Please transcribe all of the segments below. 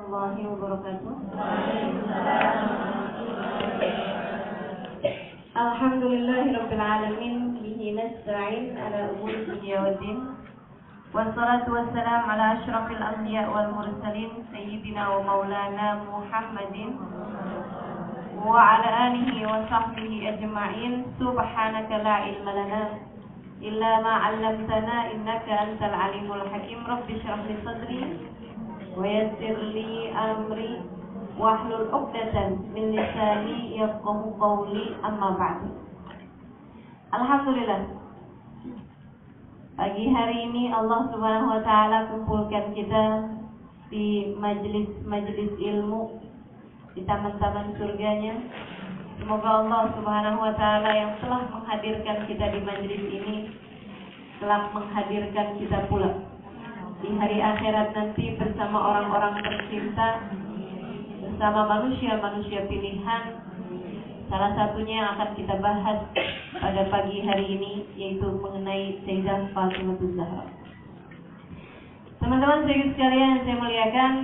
warahmatullahi wabarakatuh. Alhamdulillahirabbil alamin bihi nasta'in ala umuri dunya waddin. Wassalatu wassalamu ala asyrafil anbiya wal mursalin sayyidina wa maulana Muhammadin wa ala alihi wa sahbihi ajma'in. Subhanaka la ilma lana illa ma 'allamtana innaka antal alimul hakim. Rabbi shrah li sadri wa yassir li amri wahlul 'uqdatam min lisani yafqahu qawli, amma ba'du. Alhamdulillah, pagi hari ini Allah Subhanahu wa taala kumpulkan kita di majelis ilmu di taman-taman surganya. Semoga Allah Subhanahu wa taala yang telah menghadirkan kita di majelis ini telah menghadirkan kita pula di hari akhirat nanti bersama orang-orang tercinta, bersama manusia-manusia pilihan. Salah satunya yang akan kita bahas pada pagi hari ini yaitu mengenai Sayyidah Fatimah Az-Zahra. Teman-teman sekalian yang saya muliakan,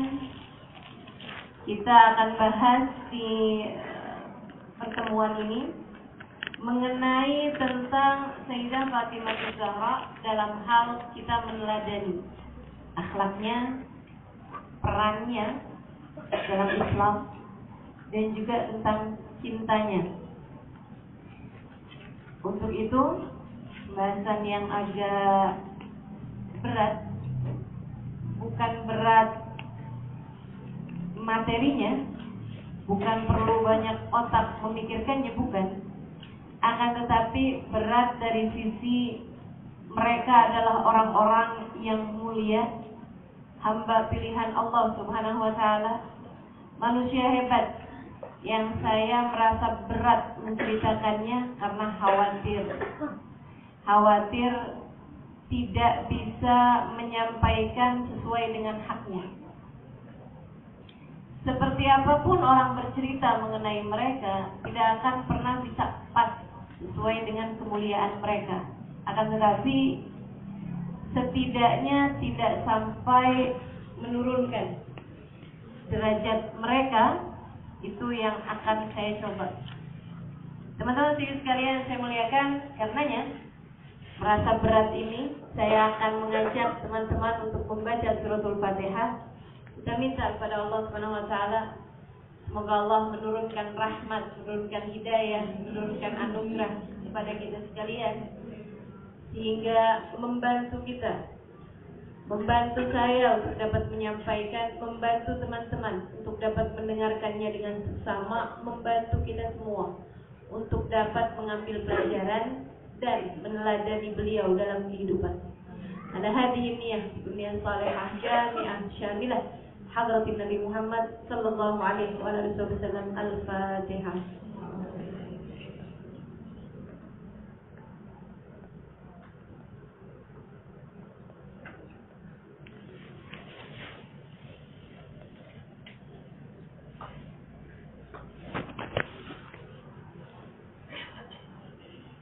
kita akan bahas di pertemuan ini mengenai tentang Sayyidah Fatimah Az-Zahra dalam hal kita meneladani akhlaknya, perannya dalam Islam, dan juga tentang cintanya. Untuk itu, bahasan yang agak berat, bukan berat materinya, bukan perlu banyak otak memikirkannya, bukan. Akan tetapi berat dari sisi mereka adalah orang-orang yang mulia, hamba pilihan Allah Subhanahu wa taala, manusia hebat yang saya merasa berat menceritakannya karena khawatir tidak bisa menyampaikan sesuai dengan haknya. Seperti apapun orang bercerita mengenai mereka, tidak akan pernah bisa pas sesuai dengan kemuliaan mereka. Akan tetapi setidaknya tidak sampai menurunkan derajat mereka. Itu yang akan saya coba. Teman-teman sekalian saya muliakan, karenanya merasa berat ini saya akan mengajak teman-teman untuk membaca suratul Fatihah. Kita minta kepada Allah Subhanahu wa taala semoga Allah menurunkan rahmat, menurunkan hidayah, menurunkan anugerah kepada kita sekalian, sehingga membantu kita, membantu saya untuk dapat menyampaikan, membantu teman-teman untuk dapat mendengarkannya dengan seksama, membantu kita semua untuk dapat mengambil pelajaran dan meneladani beliau dalam kehidupan. Ala hadhihi niyyah dunia salihah jami'ah syamilah hadratin Nabi Muhammad sallallahu alaihi wa alihi wasallam. Al-Fatihah.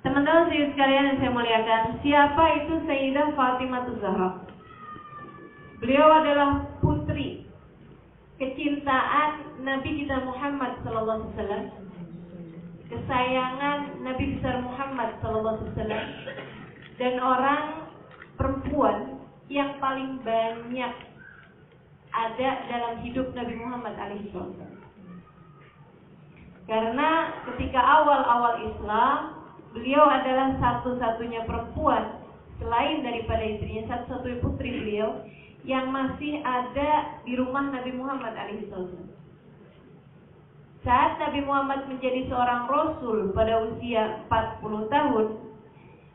Teman-teman sekalian yang saya muliakan, siapa itu Sayyidah Fatimah Az-Zahra? Beliau adalah putri kecintaan Nabi kita Muhammad sallallahu alaihi wasallam, kesayangan Nabi besar Muhammad sallallahu alaihi wasallam, dan orang perempuan yang paling banyak ada dalam hidup Nabi Muhammad alaihi wasallam. Karena ketika awal-awal Islam, beliau adalah satu-satunya perempuan selain daripada istrinya, satu-satunya putri beliau yang masih ada di rumah Nabi Muhammad alaihissalam. Saat Nabi Muhammad menjadi seorang Rasul pada usia 40 tahun,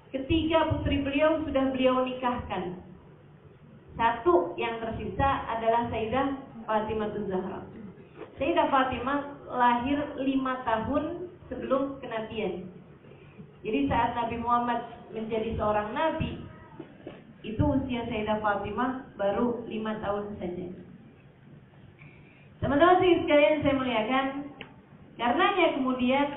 ketiga putri beliau sudah beliau nikahkan. Satu yang tersisa adalah Sayyidah Fatimah Az-Zahra. Sayyidah Fatimah lahir 5 tahun sebelum kenabian. Jadi saat Nabi Muhammad menjadi seorang nabi, itu usia Sayyidah Fatimah baru 5 tahun saja. Teman-teman sekalian saya muliakan, karenanya kemudian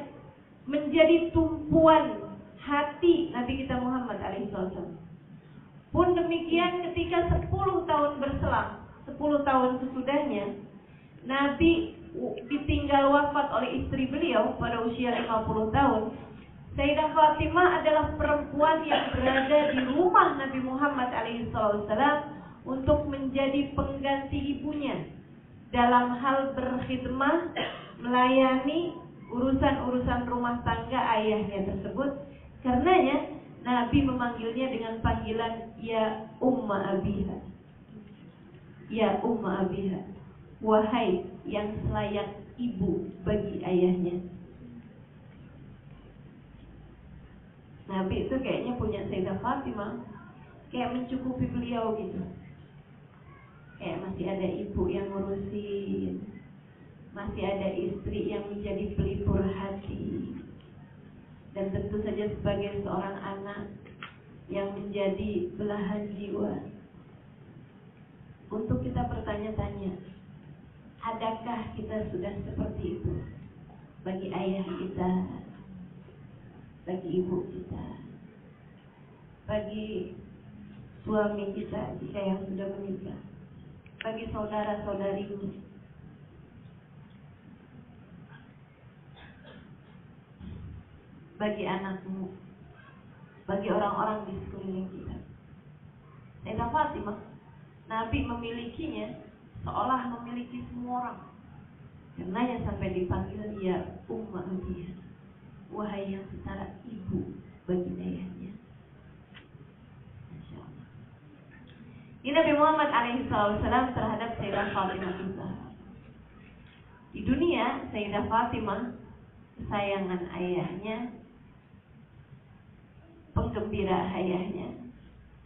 menjadi tumpuan hati Nabi kita Muhammad alaihissalam. Pun demikian ketika 10 tahun berselang, 10 tahun sesudahnya, Nabi ditinggal wafat oleh istri beliau pada usia 50 tahun. Sayyidah Fatimah adalah perempuan yang berada di rumah Nabi Muhammad SAW untuk menjadi pengganti ibunya dalam hal berkhidmah, melayani urusan-urusan rumah tangga ayahnya tersebut. Karenanya Nabi memanggilnya dengan panggilan ya Umma Abiha. Ya Umma Abiha, wahai yang selayak ibu bagi ayahnya. Nabi itu kayaknya punya Sayyidah Fatimah, kayak mencukupi beliau gitu. Kayak masih ada ibu yang ngurusin, masih ada istri yang menjadi pelipur hati, dan tentu saja sebagai seorang anak yang menjadi belahan jiwa. Untuk kita bertanya-tanya, adakah kita sudah seperti itu bagi ayah kita, bagi ibu kita, bagi suami kita jika yang sudah menikah, bagi saudara-saudarimu, bagi anakmu, bagi orang-orang di sekeliling kita. Sayyidah Fatimah, Nabi memilikinya seolah memiliki semua orang. Karenanya sampai dipanggil ya Umma Abiha, wahai yang setara ibu bagi ayahnya. Masya Allah. Ini Nabi Muhammad SAW terhadap Sayyidah Fatimah Zahra. Di dunia, Sayyidah Fatimah kesayangan ayahnya, penggembira ayahnya,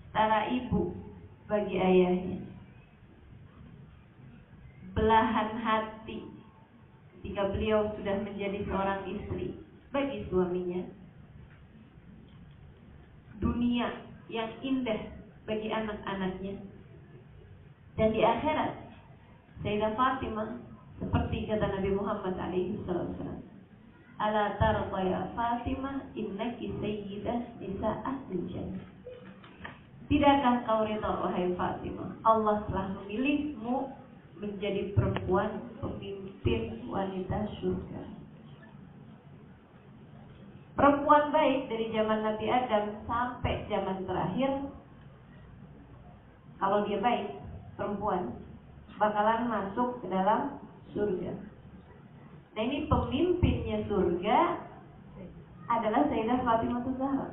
setara ibu bagi ayahnya, belahan hati ketika beliau sudah menjadi seorang istri bagi suaminya, dunia yang indah bagi anak-anaknya. Dan di akhirat, Sayyidah Fatimah seperti kata Nabi Muhammad SAW, ala tarqa ya Fatimah innaki sayyidah nisa ahli jannah. Tidakkah kau rida wahai Fatimah, Allah telah memilihmu menjadi perempuan pemimpin wanita surga. Perempuan baik dari zaman Nabi Adam sampai zaman terakhir, kalau dia baik, perempuan bakalan masuk ke dalam surga. Nah ini pemimpinnya surga adalah Sayyidah Fatimah Zahra.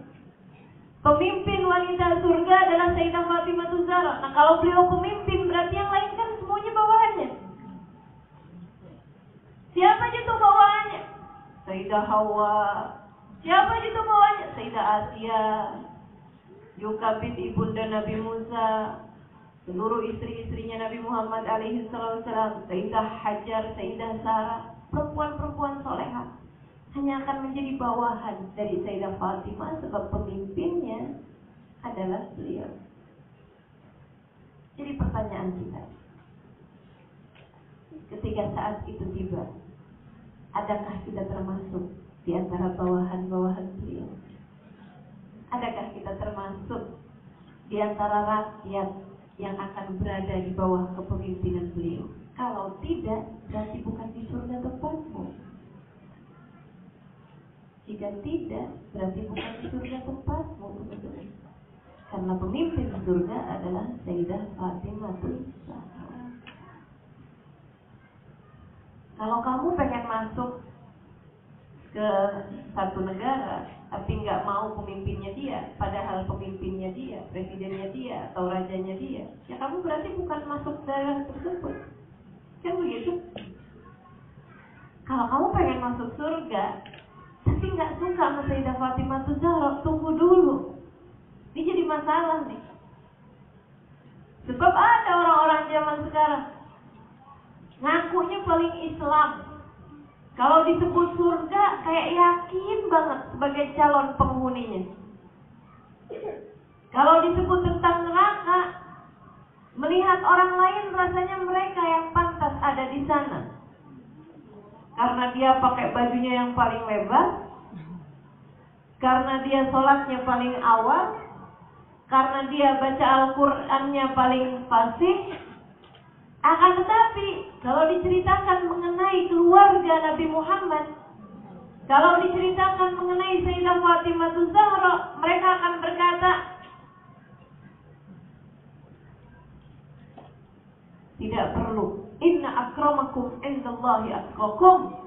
Pemimpin wanita surga adalah Sayyidah Fatimah Zahra. Nah kalau beliau pemimpin berarti yang lain kan semuanya bawahannya. Siapa aja tuh bawahannya? Sayyidah Hawa. Siapa aja tuh bawahannya? Sayyidah Asia, Yukabid ibunda Nabi Musa, seluruh istri-istrinya Nabi Muhammad SAW, Sayyidah Hajar, Sayyidah Sarah, perempuan-perempuan solehah hanya akan menjadi bawahan dari Sayyidah Fatimah sebab pemimpinnya adalah beliau. Jadi pertanyaan kita, ketika saat itu tiba, adakah kita termasuk di antara bawahan-bawahan beliau? Adakah kita termasuk di antara rakyat yang akan berada di bawah kepemimpinan beliau? Kalau tidak, berarti bukan di surga tempatmu. Jika tidak, berarti bukan di surga tempatmu, teman-teman. Karena pemimpin surga adalah Sayyidah Fatimah Zahra. Kalau kamu pengen masuk ke satu negara, tapi nggak mau pemimpinnya dia, padahal pemimpinnya dia, presidennya dia, atau rajanya dia, ya kamu berarti bukan masuk daerah tersebut. Kan begitu? Kalau kamu pengen masuk surga, tapi nggak suka sama Sayyidah Fatimah Zahra, tunggu dulu. Ini jadi masalah nih. Sebab ada orang-orang zaman sekarang ngakunya paling Islam. Kalau disebut surga kayak yakin banget sebagai calon penghuninya. Kalau disebut tentang neraka, melihat orang lain rasanya mereka yang pantas ada di sana. Karena dia pakai bajunya yang paling lebar, karena dia sholatnya paling awal, karena dia baca Al-Qur'annya paling fasih, Akan tetapi, kalau diceritakan mengenai keluarga Nabi Muhammad, kalau diceritakan mengenai Sayyidah Fatimah Zahra, mereka akan berkata, tidak perlu. Inna akramakum indallahi atqakum.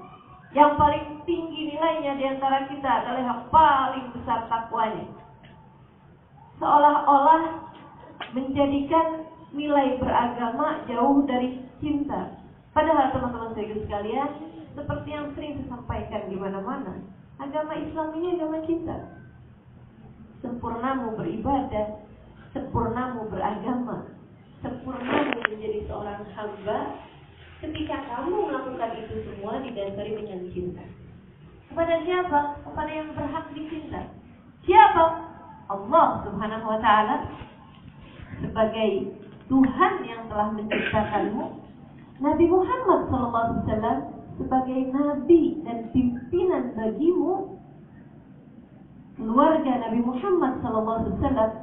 Yang paling tinggi nilainya di antara kita adalah yang paling besar takwanya. Seolah-olah menjadikan nilai beragama jauh dari cinta. Padahal teman-teman sekalian, seperti yang sering disampaikan di mana-mana, agama Islam ini agama cinta. Sempurnamu beribadah, sempurnamu beragama, sempurnamu menjadi seorang hamba ketika kamu melakukan itu semua didasari dengan cinta. Kepada siapa? Kepada yang berhak dicinta. Siapa? Allah Subhanahu wa Ta'ala sebagai Tuhan yang telah menciptakanmu, Nabi Muhammad SAW sebagai nabi dan pimpinan bagimu, keluarga Nabi Muhammad SAW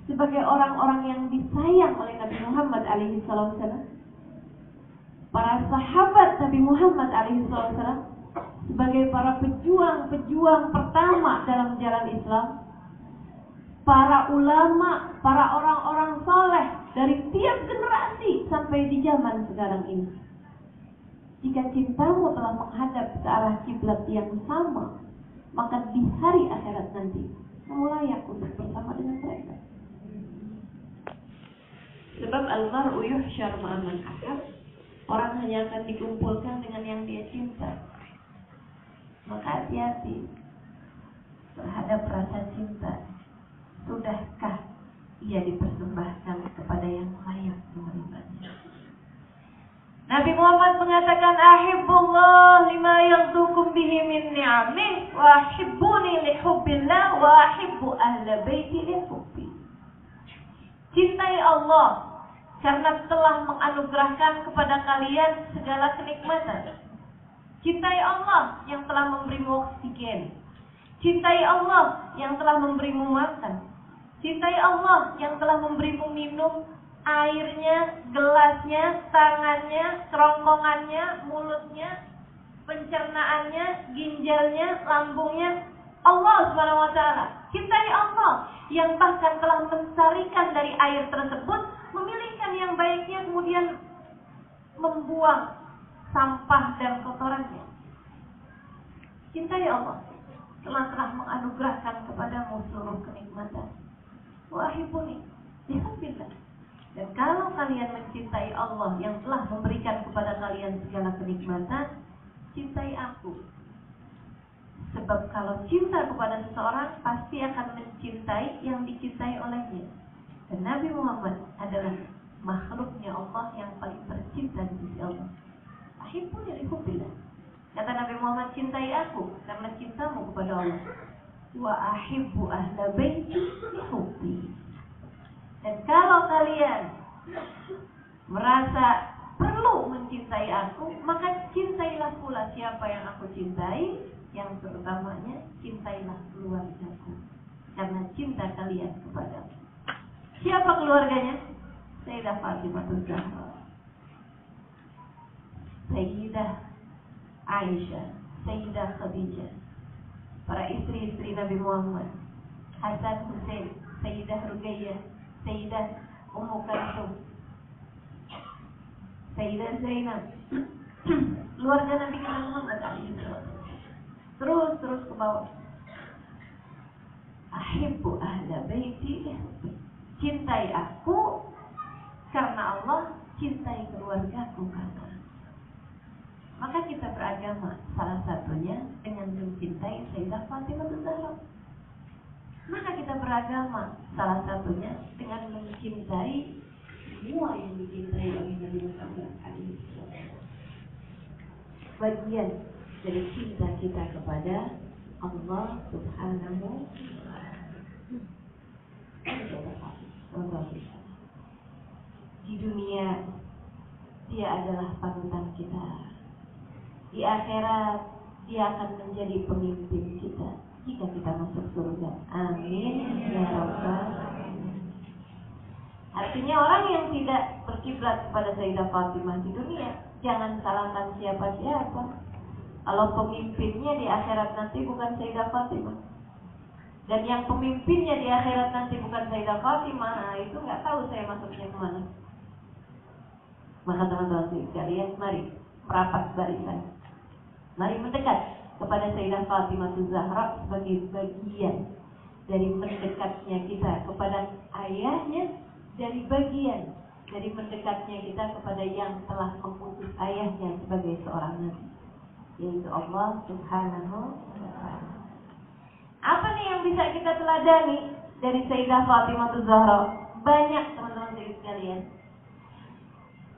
sebagai orang-orang yang disayang oleh Nabi Muhammad SAW, para sahabat Nabi Muhammad SAW sebagai para pejuang-pejuang pertama dalam jalan Islam, para ulama, para orang-orang soleh dari tiap generasi sampai di zaman sekarang ini. Jika cintamu telah menghadap ke arah kiblat yang sama, maka di hari akhirat nanti kamu layak untuk bersama dengan mereka. Sebab al-mar'u yuhsyar ma'aman ahab, orang hanya akan dikumpulkan dengan yang dia cinta. Maka hati-hati terhadap rasa cinta. Sudahkah ia dipersembahkan kepada yang layak menerimanya? Nabi Muhammad mengatakan, ahibbullah lima yaghdukum bihi min ni'amih wa ahibbuni li hubbillah wa ahibbu ahla baiti li hubbi. Cintai Allah karena telah menganugerahkan kepada kalian segala kenikmatan. Cintai Allah yang telah memberimu oksigen. Cintai Allah yang telah memberimu makan. Cintai Allah yang telah memberimu minum, airnya, gelasnya, tangannya, kerongkongannya, mulutnya, pencernaannya, ginjalnya, lambungnya. Allah Subhanahu wa Ta'ala. Cintai Allah yang bahkan telah melestarikan dari air tersebut, memilihkan yang baiknya, kemudian membuang sampah dan kotorannya. Cintai Allah telah menganugerahkan kepadamu seluruh kenikmatan. Wa ahibbuni bihubbillah. Dan kalau kalian mencintai Allah yang telah memberikan kepada kalian segala kenikmatan, cintai aku. Sebab kalau cinta kepada seseorang pasti akan mencintai yang dicintai olehnya. Dan Nabi Muhammad adalah makhluknya Allah yang paling tercinta di sisi Allah. Ahibbuni bihubbillah. Kata Nabi Muhammad, cintai aku karena cintamu kepada Allah. Wa ahibbu ahla baiti li hubbi. Dan kalau kalian merasa perlu mencintai aku, maka cintailah pula siapa yang aku cintai. Yang terutamanya, cintailah keluargaku karena cinta kalian kepadaku. Siapa keluarganya? Sayyidah Fatimah Zahra, Sayyidah Aisyah, Sayyidah Khadijah, para istri-istri Nabi Muhammad, Hasan Hussein, Sayyidah Ruqayyah, Sayyidah Ummu Kalsum, Sayyidah Zainab, keluarga Nabi Muhammad terus ke bawah. Ahibbu ahla baiti, cintai aku karena Allah, cintai keluargaku karena. Maka kita beragama salah satunya dengan mencintai Sayyidah Fatimah Zahra. Maka kita beragama salah satunya dengan mencintai semua yang dicintai oleh Nabi Muhammad SAW. Bagian dari cinta kita kepada Allah Subhanahu wa Ta'ala. Di dunia dia adalah panutan kita. Di akhirat dia akan menjadi pemimpin kita jika kita masuk surga. Amin ya rabbal alamin. Artinya orang yang tidak berkiblat kepada Sayyidah Fatimah di dunia. Jangan salahkan siapa-siapa. Kalau pemimpinnya di akhirat nanti bukan Sayyidah Fatimah, dan yang pemimpinnya di akhirat nanti bukan Sayyidah Fatimah, nah itu nggak tahu saya masuknya kemana. Maka teman-teman sekalian, mari merapat barisan, mari mendekat kepada Sayyidah Fatimah Zahra sebagai bagian dari mendekatnya kita kepada ayahnya, dari bagian dari mendekatnya kita kepada yang telah mengutus ayahnya sebagai seorang nabi, yaitu Allah Subhanahu wa Ta'ala. Apa nih yang bisa kita teladani dari Sayyidah Fatimah Zahra? Banyak teman-teman sekalian.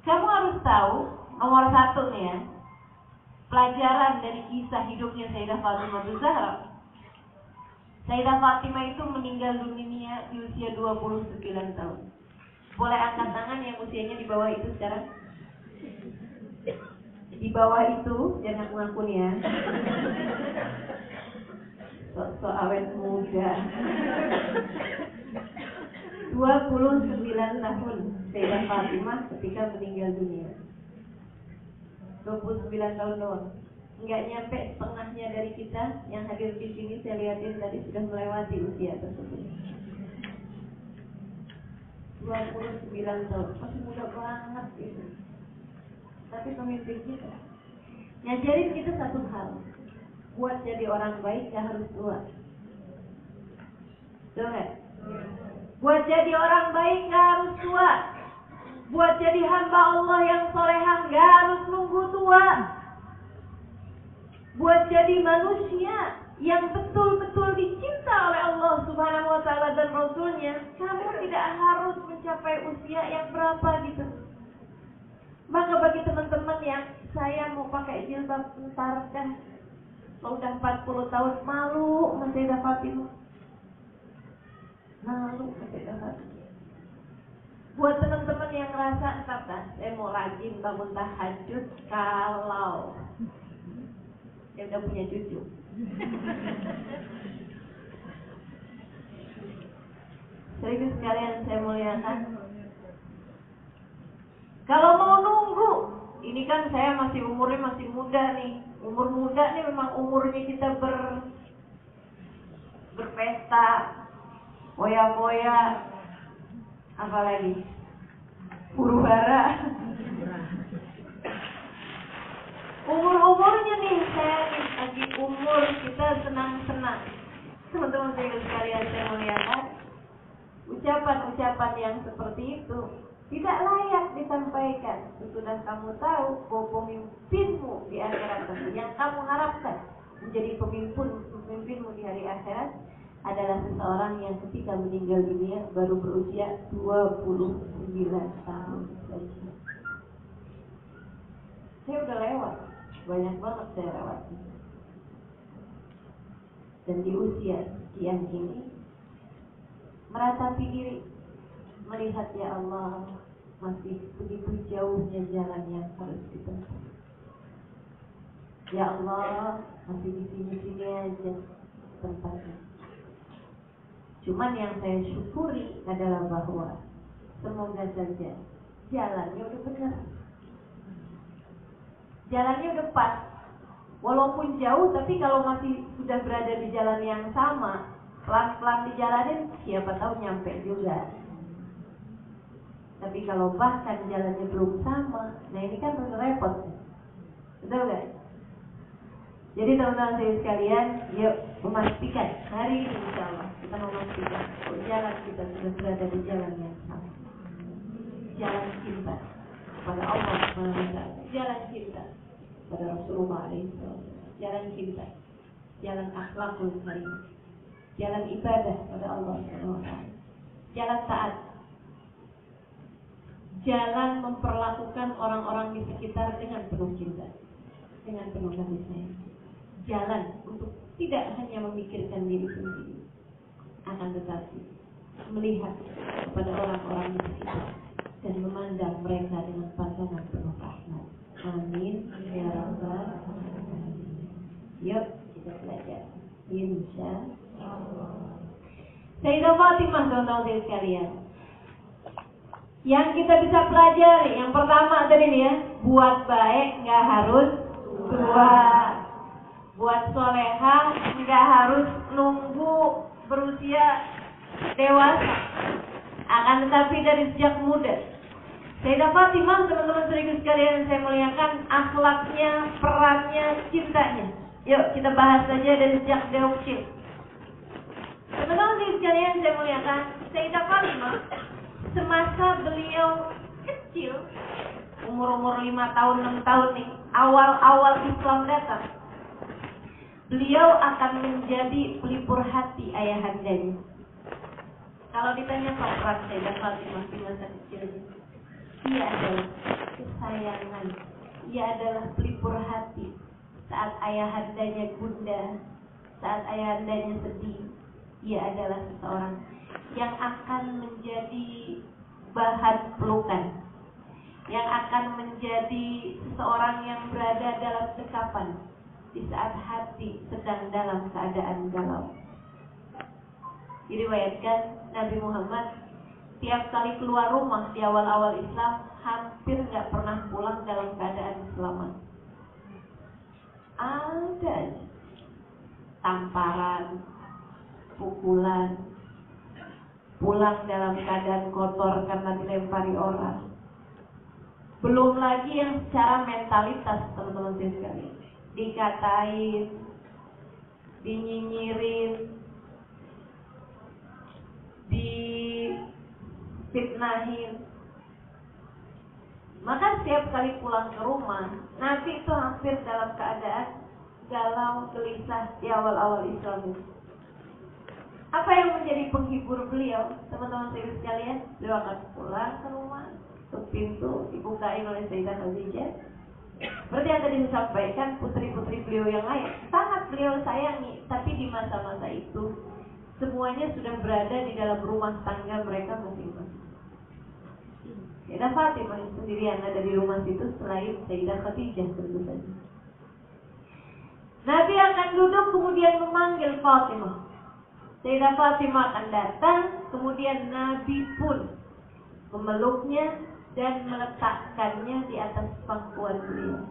Kamu harus tahu, nomor satu nih ya, pelajaran dari kisah hidupnya Sayyidah Fatimah Zahra. Sayyidah Fatimah itu meninggal dunia di usia 29 tahun. Boleh angkat tangan yang usianya di bawah itu sekarang? Di bawah itu, jangan ngaku nih ya. So awet muda. 29 tahun Sayyidah Fatimah ketika meninggal dunia. 29 tahun doang. Enggak nyampe setengahnya dari kita yang hadir di sini, saya lihatin tadi sudah melewati usia tersebut. 29 tahun, masih muda banget gitu. Tapi pemimpin kita ngajarin kita satu hal, buat jadi orang baik gak harus tua. Betul gak? Buat jadi orang baik gak harus tua. Buat jadi hamba Allah yang solehah gak harus nunggu tua. Buat jadi manusia yang betul-betul dicinta oleh Allah Subhanahu wa Ta'ala dan Rasulnya, kamu tidak harus mencapai usia yang berapa gitu. Maka bagi teman-teman yang saya mau pakai jilbab ntar dah, kalau udah 40 tahun malu sama Sayyidah Fatimah. Malu sama Sayyidah Fatimah. Buat teman-teman yang ngerasa ntar dah, saya mau rajin bangun tahajud kalau saya udah punya cucu. Serius sekalian saya muliakan. Kalau mau nunggu, ini kan saya umurnya masih muda nih. Umur muda nih memang umurnya kita berpesta, foya-foya, apalagi huru-hara. Umur-umurnya nih, saya lagi umur kita senang-senang. Teman-teman sekalian saya muliakan, ucapan-ucapan yang seperti itu tidak layak disampaikan. Sudah kamu tahu bahwa pemimpinmu di akhirat nanti, yang kamu harapkan menjadi pemimpinmu di hari akhirat, adalah seseorang yang ketika meninggal dunia baru berusia 29 tahun saja. Saya udah lewat, banyak banget saya lewat. Dan di usia sekian ini, meratapi diri, melihat ya Allah, masih begitu jauhnya jalan yang harus ditempuh. Ya Allah, masih di sini-sini aja tempatnya. Cuman yang saya syukuri adalah bahwa semoga saja jalannya udah benar, jalannya udah pas. Walaupun jauh, tapi kalau masih sudah berada di jalan yang sama, pelan-pelan dijalanin, siapa tahu nyampe juga. Tapi kalau bahkan jalannya belum sama, nah ini kan repot. Betul gak? Jadi teman-teman saya sekalian, yuk memastikan hari ini insya Allah kita memastikan bahwa jalan kita sudah berada di jalan yang sama. Jalan cinta kepada Allah SWT, jalan cinta kepada Rasulullah SAW, jalan cinta, jalan akhlakul karim, jalan ibadah kepada Allah SWT, jalan taat, jalan memperlakukan orang-orang di sekitar dengan penuh cinta, dengan penuh kasih sayang. Jalan untuk tidak hanya memikirkan diri sendiri, akan tetapi melihat kepada orang-orang di sekitar dan memandang mereka dengan pandangan penuh rahmat. Amin ya rabbal alamin. Yuk kita belajar, insya Allah. Sayyidah Fatimah, teman-teman sekalian, Yang kita bisa pelajari, yang pertama tadi nih ya, buat baik nggak harus tua, buat soleha nggak harus nunggu berusia dewasa, akan tetapi dari sejak muda. Sayyidah Fatimah, teman-teman saudaraku sekalian yang saya muliakan, akhlaknya, perannya, cintanya. Yuk kita bahas saja dari sejak dia kecil. Teman-teman saudaraku sekalian yang saya muliakan, Sayyidah Fatimah semasa beliau kecil, umur 5 tahun, 6 tahun nih, awal-awal Islam datang, beliau akan menjadi pelipur hati ayahandanya. Kalau ditanya peran Sayyidah Fatimah di masa kecilnya, ia adalah kesayangan, ia adalah pelipur hati. Saat ayahandanya gundah, saat ayahandanya sedih, ia adalah seseorang yang akan menjadi bahan pelukan, yang akan menjadi seseorang yang berada dalam dekapan di saat hati sedang dalam keadaan galau. Diriwayatkan Nabi Muhammad tiap kali keluar rumah di awal-awal Islam hampir nggak pernah pulang dalam keadaan selamat. Ada tamparan, pukulan, pulang dalam keadaan kotor karena dilempari orang. Belum lagi yang secara mentalitas, teman-teman sekalian, dikatain, dinyinyirin, difitnahin. Maka setiap kali pulang ke rumah, Nabi itu hampir dalam keadaan galau, gelisah di awal-awal Islam itu. Apa yang menjadi penghibur beliau, teman-teman sekalian? Beliau akan pulang ke rumah, ke pintu dibukain oleh Sayyidah Khadijah. Seperti yang tadi disampaikan, putri-putri beliau yang lain sangat beliau sayangi, tapi di masa-masa itu semuanya sudah berada di dalam rumah tangga mereka masing-masing. Sayyidah Fatimah sendirian ada di rumah situ selain Sayyidah Khadijah tentu saja. Nabi akan duduk kemudian memanggil Fatimah. Sayyidah Fatimah akan datang, kemudian Nabi pun memeluknya dan meletakkannya di atas pangkuan beliau.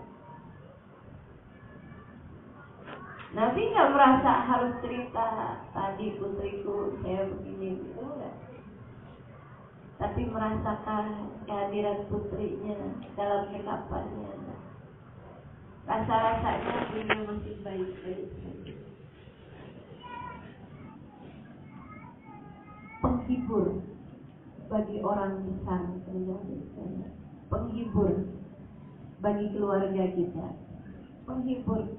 Nabi nggak merasa harus cerita, tadi putriku saya begini, enggak. Tapi merasakan kehadiran putrinya dalam dekapannya. Rasa-rasanya beliau masih baik-baik saja. Penghibur bagi orang besar, penghibur bagi keluarga kita, penghibur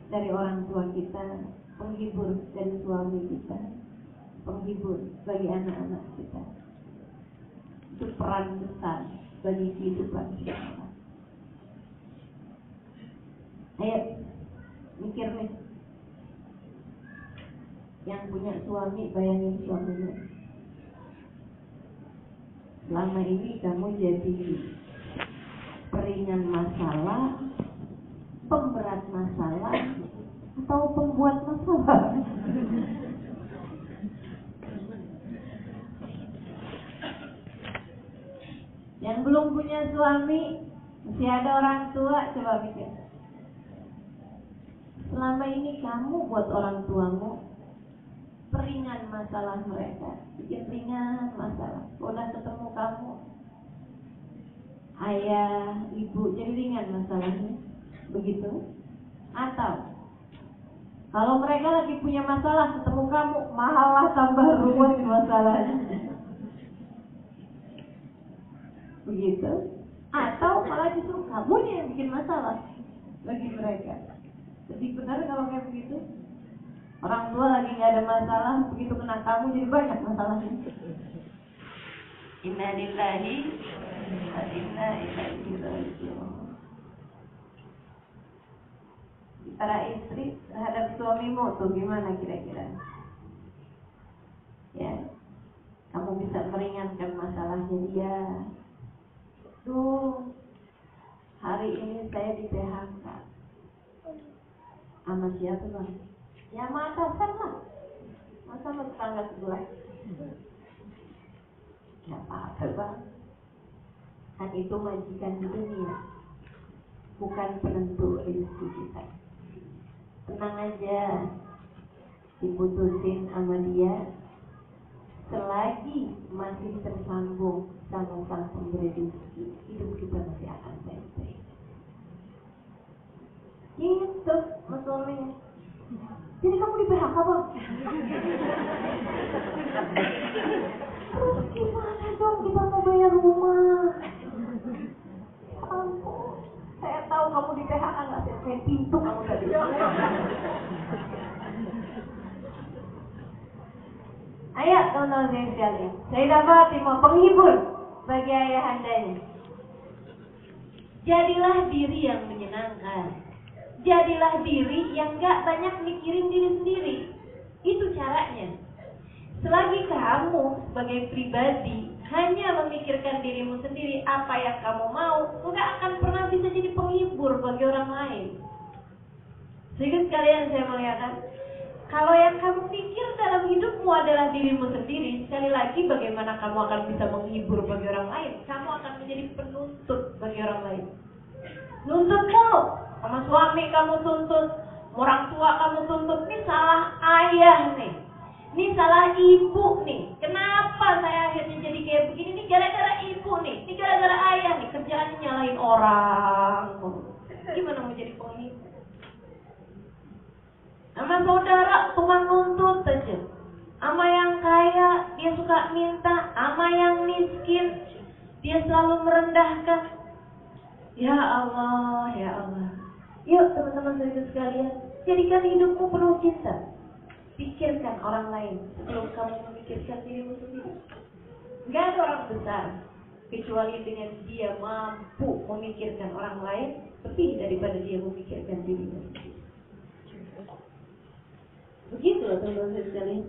dari orang tua kita, penghibur dari suami kita, penghibur bagi anak-anak kita. Itu peran besar bagi kehidupan kita. Ayo mikir nih, yang punya suami, bayangin suaminya. Selama ini kamu jadi peringan masalah, pemberat masalah, atau pembuat masalah? Yang belum punya suami, masih ada orang tua, coba pikir. Selama ini kamu buat orang tuamu peringan masalah mereka, bikin ringan masalah. Udah ketemu kamu, ayah, ibu, jadi ringan masalahnya, begitu? Atau kalau mereka lagi punya masalah, ketemu kamu, malah tambah ruwet masalahnya, begitu? Atau malah justru kamu yang bikin masalah bagi mereka. Jadi benar kalau kayak begitu? Orang tua lagi nggak ada masalah, begitu kena kamu jadi banyak masalahnya. Inna lillahi wa inna ilaihi raji'un. Para istri terhadap suamimu tuh gimana kira-kira? Ya, kamu bisa meringankan masalahnya dia. Tuh, hari ini saya di PHK. Sama siapa bang? Ya sama atasan lah. Masa sama tetangga sebelah? Ya apa-apa bang. Kan itu majikan di dunia, bukan penentu rezeki kita. Tenang aja, diputusin sama dia, selagi masih tersambung sama sang pemberi rezeki, hidup kita masih akan baik-baik. Gitu masalahnya. Jadi kamu di PHK bang? Terus gimana dong kita mau bayar rumah? Ampun, saya tahu kamu di PHK nggak, saya pintu kamu tadi. Ayo teman-teman saya sekalian, saya dapat Fatimah penghibur bagi ayahandanya. Jadilah diri yang menyenangkan. Jadilah diri yang gak banyak mikirin diri sendiri. Itu caranya. Selagi kamu sebagai pribadi hanya memikirkan dirimu sendiri, apa yang kamu mau, gak akan pernah bisa jadi penghibur bagi orang lain. Sehingga sekalian saya melihatkan, kalau yang kamu pikir dalam hidupmu adalah dirimu sendiri, sekali lagi bagaimana kamu akan bisa menghibur bagi orang lain? Kamu akan menjadi penuntut bagi orang lain. Nuntut mulu. Sama suami kamu tuntut, orang tua kamu tuntut, ini salah ayah nih, ini salah ibu nih. Kenapa saya akhirnya jadi kayak begini? Ini gara-gara ibu nih, ini gara-gara ayah nih. Kerjaannya nyalahin orang. Gimana mau jadi penghibur? Sama saudara tukang nuntut aja. Sama yang kaya dia suka minta, sama yang miskin dia selalu merendahkan. Ya Allah, ya Allah. Yuk teman-teman saya sekalian, jadikan hidupmu penuh cinta. Pikirkan orang lain sebelum kamu memikirkan dirimu sendiri. Gak ada orang besar kecuali dengan dia mampu memikirkan orang lain lebih daripada dia memikirkan dirinya sendiri. Begitulah teman-teman saya sekalian.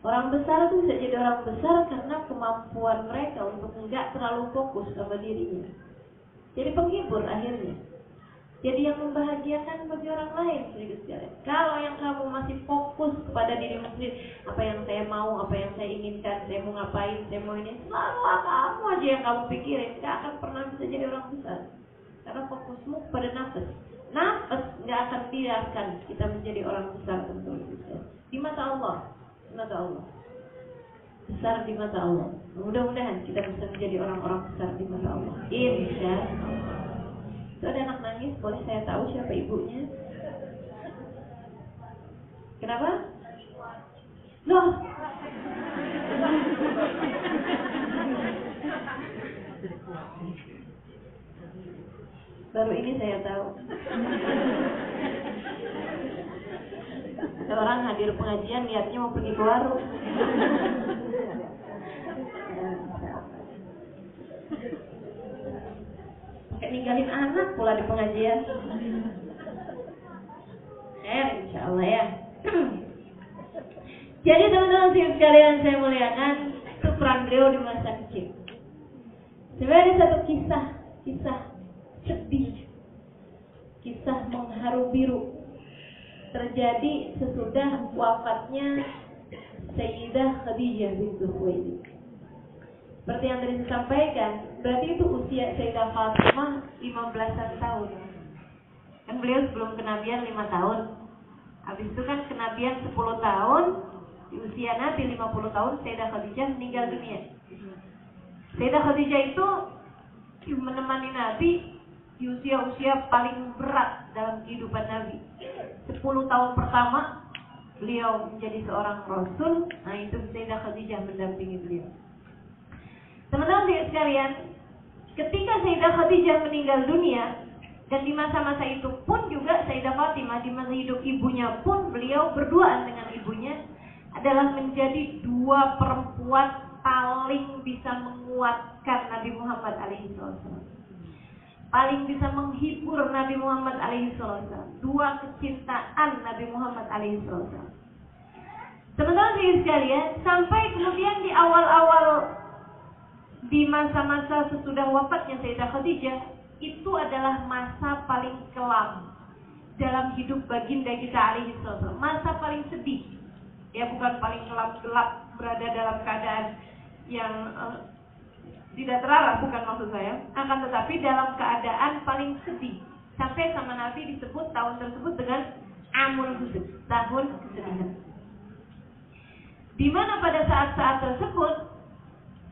Orang besar itu bisa jadi orang besar karena kemampuan mereka untuk enggak terlalu fokus sama dirinya. Jadi penghibur akhirnya. Jadi yang membahagiakan bagi orang lain, sedikit sekali. Kalau yang kamu masih fokus kepada dirimu sendiri, apa yang saya mau, apa yang saya inginkan, saya mau ngapain, saya mau ini, selalu kamu aja yang kamu pikirin, gak akan pernah bisa jadi orang besar. Karena fokusmu pada nafas. Nafas gak akan biarkan kita menjadi orang besar tentu. Di mata Allah, di mata Allah. Besar di mata Allah. Mudah-mudahan kita bisa menjadi orang-orang besar di mata Allah. Insya Allah. Itu ada anak nangis, boleh saya tahu siapa ibunya? Kenapa? Loh. Baru ini saya tahu. Ada orang hadir pengajian niatnya mau pergi ke warung. Kayak ninggalin anak pula di pengajian. Insya Allah ya. Jadi teman-teman sekalian saya muliakan, itu peran beliau di masa kecil. Sebenarnya ada satu kisah sedih, kisah mengharu biru terjadi sesudah wafatnya Sayyidah Khadijah binti Khuwailid. Seperti yang tadi disampaikan, berarti itu usia Sayyidah Fatimah 15-an tahun. Kan beliau sebelum kenabian 5 tahun. Habis itu kan kenabian 10 tahun, di usia Nabi 50 tahun Sayyidah Khadijah meninggal dunia. Sayyidah Khadijah itu menemani Nabi di usia-usia paling berat dalam kehidupan Nabi. 10 tahun pertama beliau menjadi seorang Rasul, nah itu Sayyidah Khadijah mendampingi beliau. Teman-teman sekalian, ketika Sayyidah Khadijah meninggal dunia, dan di masa-masa itu pun juga Sayyidah Fatimah di masa hidup ibunya pun beliau berduaan dengan ibunya adalah menjadi dua perempuan paling bisa menguatkan Nabi Muhammad SAW, paling bisa menghibur Nabi Muhammad SAW, dua kecintaan Nabi Muhammad SAW. Teman-teman sekalian, sampai kemudian di awal-awal di masa-masa sesudah wafatnya Sayyidah Khadijah, itu adalah masa paling kelam dalam hidup baginda kita alaihi wasallam, masa paling sedih. Ya, bukan paling gelap berada dalam keadaan yang tidak terarah, bukan maksud saya, akan tetapi dalam keadaan paling sedih. Sampai sama Nabi disebut tahun tersebut dengan Amul Huzn, tahun kesedihan. Di mana pada saat-saat tersebut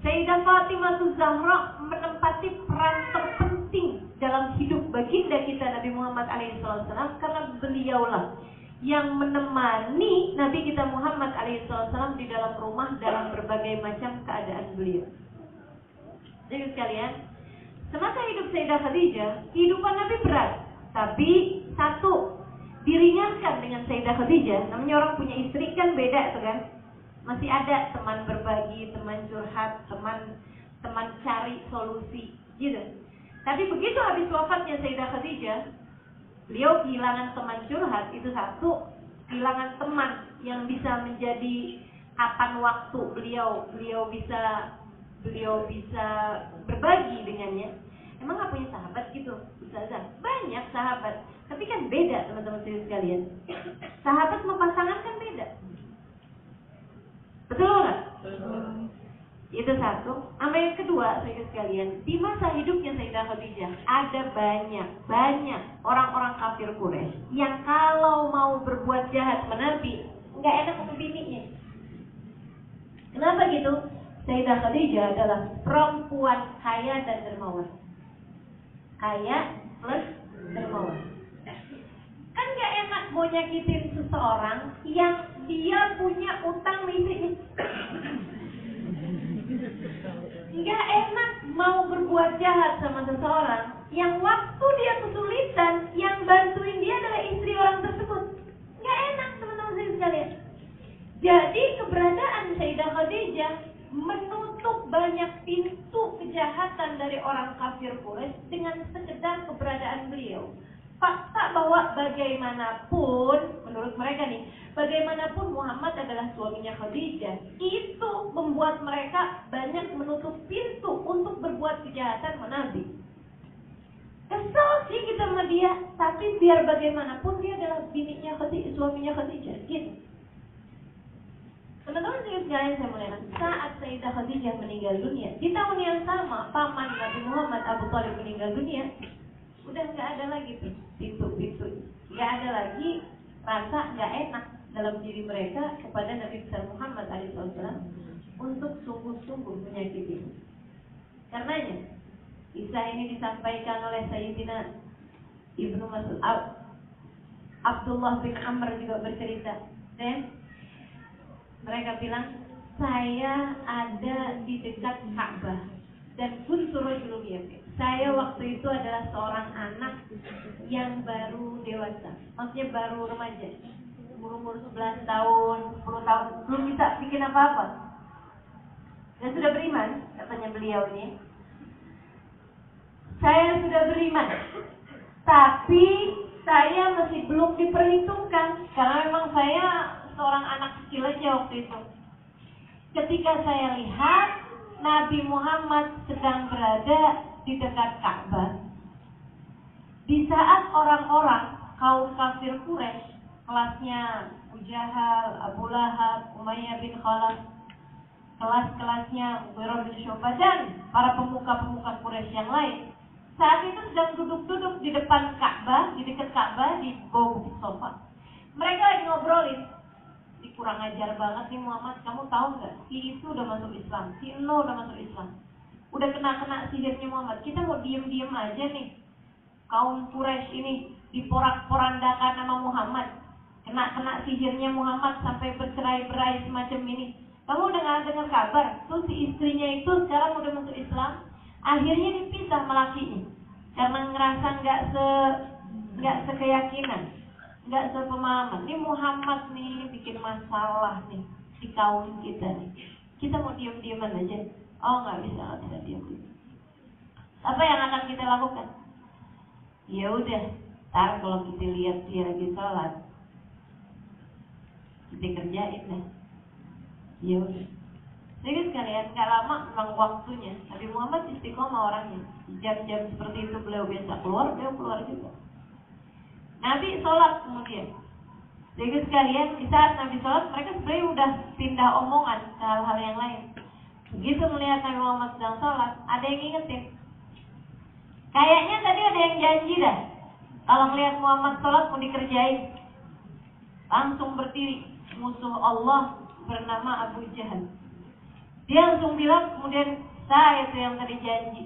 Sayyidah Fatimah Zahra menempati peran terpenting dalam hidup baginda kita Nabi Muhammad SAW, karena beliaulah yang menemani Nabi kita Muhammad SAW di dalam rumah dalam berbagai macam keadaan beliau. Jadi sekalian, semasa hidup Sayyidah Khadijah, kehidupan Nabi berat, tapi satu, diringankan dengan Sayyidah Khadijah. Namanya orang punya istri kan beda tuh kan. Masih ada teman berbagi, teman curhat, teman cari solusi gitu. Tapi begitu habis wafatnya Sayyidah Khadijah, beliau kehilangan teman curhat, itu satu, kehilangan teman yang bisa menjadi kapan waktu beliau bisa berbagi dengannya. Emang gak punya sahabat gitu? Ustazah, banyak sahabat, tapi kan beda teman-teman sekalian. Sahabat sama pasangan kan beda. Betul nggak? Itu satu. Sama yang kedua, saudara sekalian, di masa hidupnya Sayyidah Khadijah ada banyak orang-orang kafir Quraisy yang kalau mau berbuat jahat menabi, nggak enak sama bininya. Kenapa gitu? Sayyidah Khadijah adalah perempuan kaya dan dermawan. Kaya plus dermawan. Kan nggak enak mau nyakitin seseorang yang dia punya utang istrinya. Nggak enak mau berbuat jahat sama seseorang yang waktu dia kesulitan, yang bantuin dia adalah istri orang tersebut. Nggak enak teman-teman sekalian. Jadi keberadaan Sayyidah Khadijah menutup banyak pintu kejahatan dari orang kafir Quraisy dengan sekedar keberadaan beliau. Fakta bahwa bagaimanapun, menurut mereka nih, bagaimanapun Muhammad adalah suaminya Khadijah, itu membuat mereka banyak menutup pintu untuk berbuat kejahatan sama Nabi. Kesel sih kita sama dia, tapi biar bagaimanapun dia adalah bininya Khadijah, suaminya Khadijah, gitu. Teman-teman sekalian, saya melihat saat Sayyidah Khadijah meninggal dunia, di tahun yang sama paman Nabi Muhammad Abu Thalib meninggal dunia, udah nggak ada lagi tuh pintu-pintu, nggak ada lagi rasa nggak enak dalam diri mereka kepada Nabi besar Muhammad SAW untuk sungguh-sungguh menyakiti. Karenanya kisah ini disampaikan oleh Sayyidina Ibnu Mas'ud. Abdullah bin Amr juga bercerita, mereka bilang, saya ada di dekat Ka'bah dan kuntu rajulun yatim. Saya waktu itu adalah seorang anak yang baru dewasa, maksudnya baru remaja, umur 11 tahun, 10 tahun, belum bisa bikin apa-apa. Dan sudah beriman, katanya beliau ini. Saya sudah beriman, tapi saya masih belum diperhitungkan, karena memang saya seorang anak kecil aja waktu itu. Ketika saya lihat Nabi Muhammad sedang berada di dekat Ka'bah, di saat orang-orang kaum kafir Quraisy, kelasnya Abu Jahal, Abu Lahab, Umayyah bin Khalaf, kelas-kelasnya Mughirah bin Syu'bah dan para pemuka-pemuka Quraisy yang lain, saat itu sedang duduk-duduk di depan Ka'bah, di dekat Ka'bah, di bawah sofa. Mereka lagi ngobrolin, kurang ajar banget nih Muhammad, kamu tahu nggak? Si itu udah masuk Islam, si No udah masuk Islam, udah kena sihirnya Muhammad. Kita mau diem aja nih, kaum Quraisy ini diporak-porandakan nama Muhammad, kena sihirnya Muhammad sampai bercerai-berai semacam ini. Kamu udah nggak dengar kabar? Tuh si istrinya itu sekarang udah masuk Islam, akhirnya dipisah sama lakinya karena ngerasa nggak sekeyakinan, nggak sepemahaman. Ini Muhammad nih bikin masalah nih di kaum kita nih. Kita mau diem-dieman aja? Oh nggak bisa diem. Apa yang akan kita lakukan? Ya udah, ntar kalau kita lihat dia lagi sholat, kita kerjain deh. Ya udah. Jadi sekalian, nggak lama memang waktunya. Nabi Muhammad istiqomah orangnya. Jam-jam seperti itu beliau biasa keluar, beliau keluar juga. Nabi sholat kemudian. Jadi sekalian, di saat Nabi sholat, mereka sebenarnya udah pindah omongan ke hal-hal yang lain. Begitu melihat Nabi Muhammad sedang sholat, ada yang ingetin. Kayaknya tadi ada yang janji dah. Kalau melihat Muhammad sholat mau dikerjain. Langsung berdiri musuh Allah bernama Abu Jahal. Dia langsung bilang, kemudian saya itu yang tadi janji.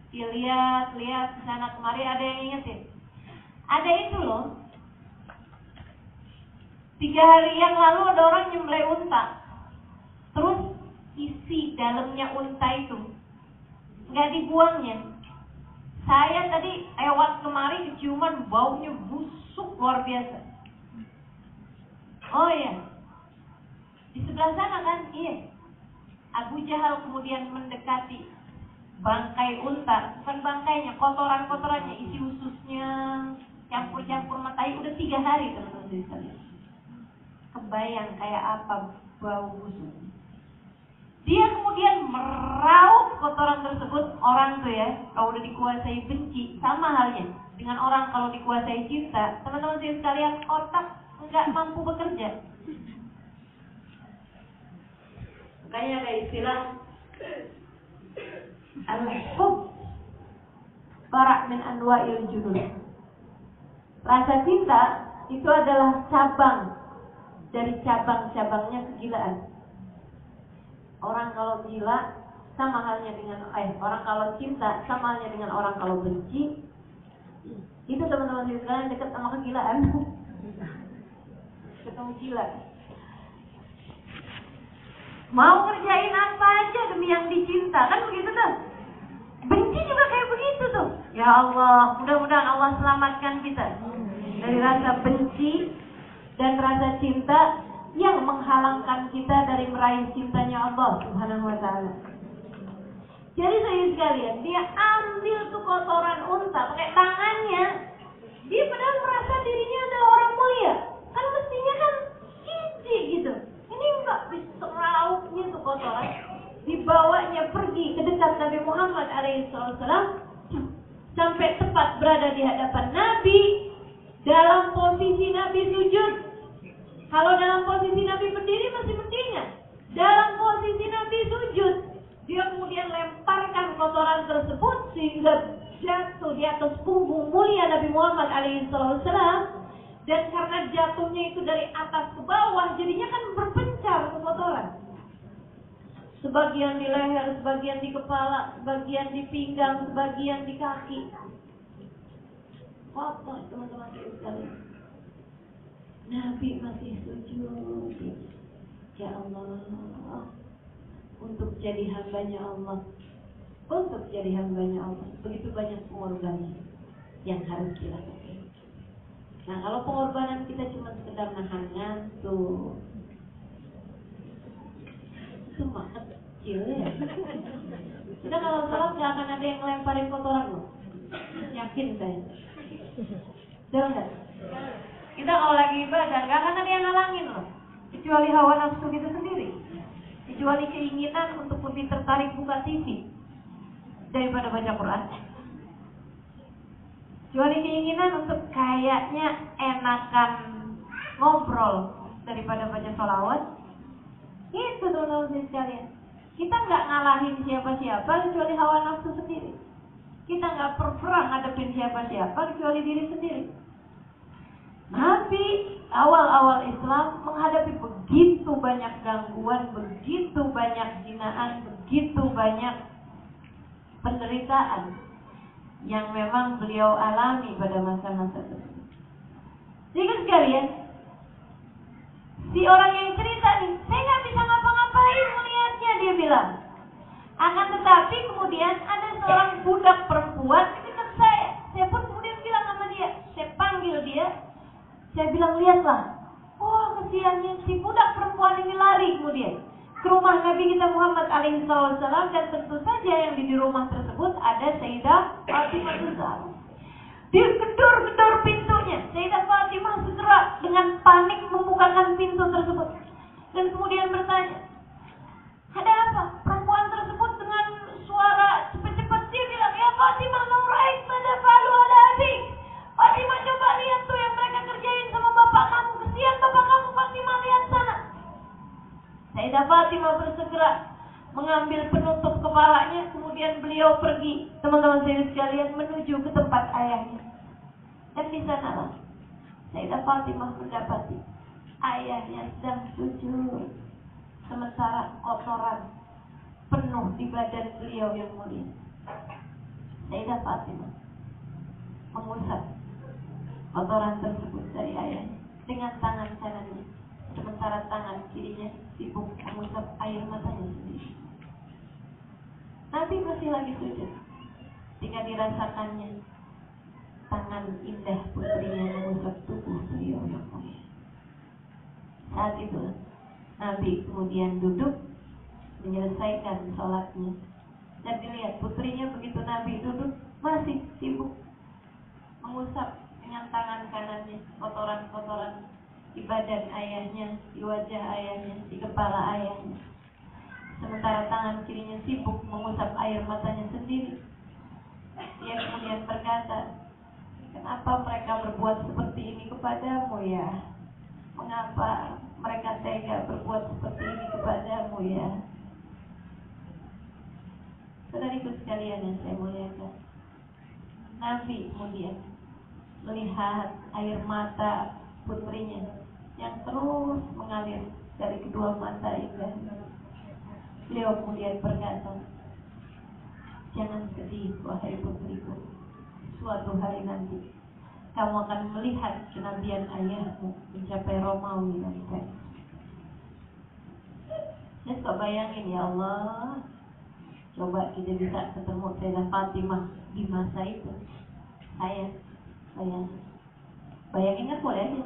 Dia lihat ke sana kemari, ada yang ingetin. Ada itu loh. 3 hari yang lalu ada orang nyembelih unta. Terus isi dalamnya unta itu nggak dibuangnya. Saya tadi lewat kemari keciuman baunya busuk luar biasa. Oh iya, di sebelah sana kan? Iya. Abu Jahal kemudian mendekati bangkai unta, bukan bangkainya, kotoran-kotorannya, isi ususnya, campur-campur matai. Udah 3 hari teman-teman sekalian. Kebayang kayak apa bau busuk. Dia kemudian meraup kotoran tersebut. Orang tuh ya, kalau udah dikuasai benci, sama halnya dengan orang kalau dikuasai cinta. Teman-teman sekalian, otak nggak mampu bekerja. Makanya ada istilah al-hub bara' min anwa'il junun. Rasa cinta itu adalah cabang dari cabang-cabangnya kegilaan. Orang kalau gila sama halnya dengan orang kalau cinta sama halnya dengan orang kalau benci. Itu teman-teman sekalian dekat sama kegilaan. Ketemu gila. Mau ngerjain apa aja demi yang dicinta, kan begitu tuh. Benci juga kayak begitu tuh. Ya Allah, mudah-mudahan Allah selamatkan kita dari rasa benci dan rasa cinta yang menghalangkan kita dari meraih cintanya Allah Subhanahu wa ta'ala. Jadi saya sekalian, dia ambil tuh kotoran unta pakai tangannya. Dia padahal merasa dirinya adalah orang mulia. Kan mestinya kan jijik gitu. Ini enggak bisa raupnya tuh kotoran. Dibawanya pergi ke dekat Nabi Muhammad alaihissalam. Sampai tepat berada di hadapan Nabi. Dalam posisi Nabi sujud. Kalau dalam posisi Nabi berdiri masih mendingan. Dalam posisi Nabi sujud, dia kemudian lemparkan kotoran tersebut sehingga jatuh di atas punggung mulia Nabi Muhammad alaihissalam. Dan karena jatuhnya itu dari atas ke bawah, jadinya kan berpencar ke kotoran. Sebagian di leher, sebagian di kepala, sebagian di pinggang, sebagian di kaki. Kotor teman-teman sekalian. Nabi masih sujud. Ya Allah, untuk jadi hambanya Allah, untuk jadi hambanya Allah, begitu banyak pengorbanan yang harus dilakukan. Nah, kalau pengorbanan kita cuma sekedar nahan ngantuk, itu mah kecil ya. Kita kalau salah nggak akan ada yang ngelemparin kotoran loh, yakin saya. Betul nggak? Kita kalau lagi ibadah nggak akan ada yang ngalangin loh, kecuali hawa nafsu kita sendiri, kecuali keinginan untuk lebih tertarik buka TV daripada baca Quran, kecuali keinginan untuk kayaknya enakan ngobrol daripada baca sholawat. Itu teman-teman sekalian, kita nggak ngalahin siapa-siapa kecuali hawa nafsu sendiri. Kita nggak perang ngadepin siapa-siapa kecuali diri sendiri. Nabi awal-awal Islam menghadapi begitu banyak gangguan, begitu banyak hinaan, begitu banyak penderitaan yang memang beliau alami pada masa-masa tersebut. Jadi sekalian, si orang yang cerita nih, saya nggak bisa ngapa-ngapain melihatnya, dia bilang. Akan tetapi kemudian ada seorang budak perempuan di dekat saya. Saya pun kemudian bilang sama dia, saya panggil dia. Saya bilang, lihatlah, wah kesiannya si budak perempuan ini lari kemudian ke rumah Nabi kita Muhammad alaihissalam, dan tentu saja yang di rumah tersebut ada Sayyidah Fatimah Zahra. Dia gedor-gedor pintunya. Sayyidah Fatimah segera dengan panik membukakan pintu tersebut dan kemudian bertanya, ada apa? Perempuan tersebut dengan suara cepat-cepat dia bilang, ya Fatimah, laurait pada falu ala abik. Fatimah, coba lihat tuh yang mereka kerjain sama bapak kamu. Kesian bapak kamu, Fatimah, lihat sana. Sayyidah Fatimah bersegera mengambil penutup kepalanya, kemudian beliau pergi, teman-teman sekalian, menuju ke tempat ayahnya. Dan di sanalah Sayyidah Fatimah mendapati ayahnya sedang sujud, sementara kotoran penuh di badan beliau yang mulia. Sayyidah Fatimah mengusap kotoran tersebut dari ayahnya dengan tangan kanannya, sementara tangan kirinya sibuk mengusap air matanya sendiri. Nabi masih lagi sujud ketika dirasakannya tangan indah putrinya mengusap tubuh beliau yang mulia. Saat itu Nabi kemudian duduk menyelesaikan sholatnya, dan dilihat putrinya begitu Nabi duduk masih sibuk mengusap dengan tangan kanannya kotoran-kotoran di badan ayahnya, di wajah ayahnya, di kepala ayahnya, sementara tangan kirinya sibuk mengusap air matanya sendiri. Dia kemudian berkata, kenapa mereka berbuat seperti ini kepadamu ya? Mengapa mereka tega berbuat seperti ini kepadamu ya? Saudariku sekalian yang saya muliakan, Nabi kemudian melihat air mata putrinya yang terus mengalir dari kedua mata indahnya. Beliau kemudian berkata, jangan sedih wahai putriku, suatu hari nanti kamu akan melihat kenabian ayahmu mencapai Romawi dan Peres. Dan kok bayangin ya Allah, coba kita bisa ketemu Sayyidah Fatimah di masa itu. Saya bayangin kan boleh aja.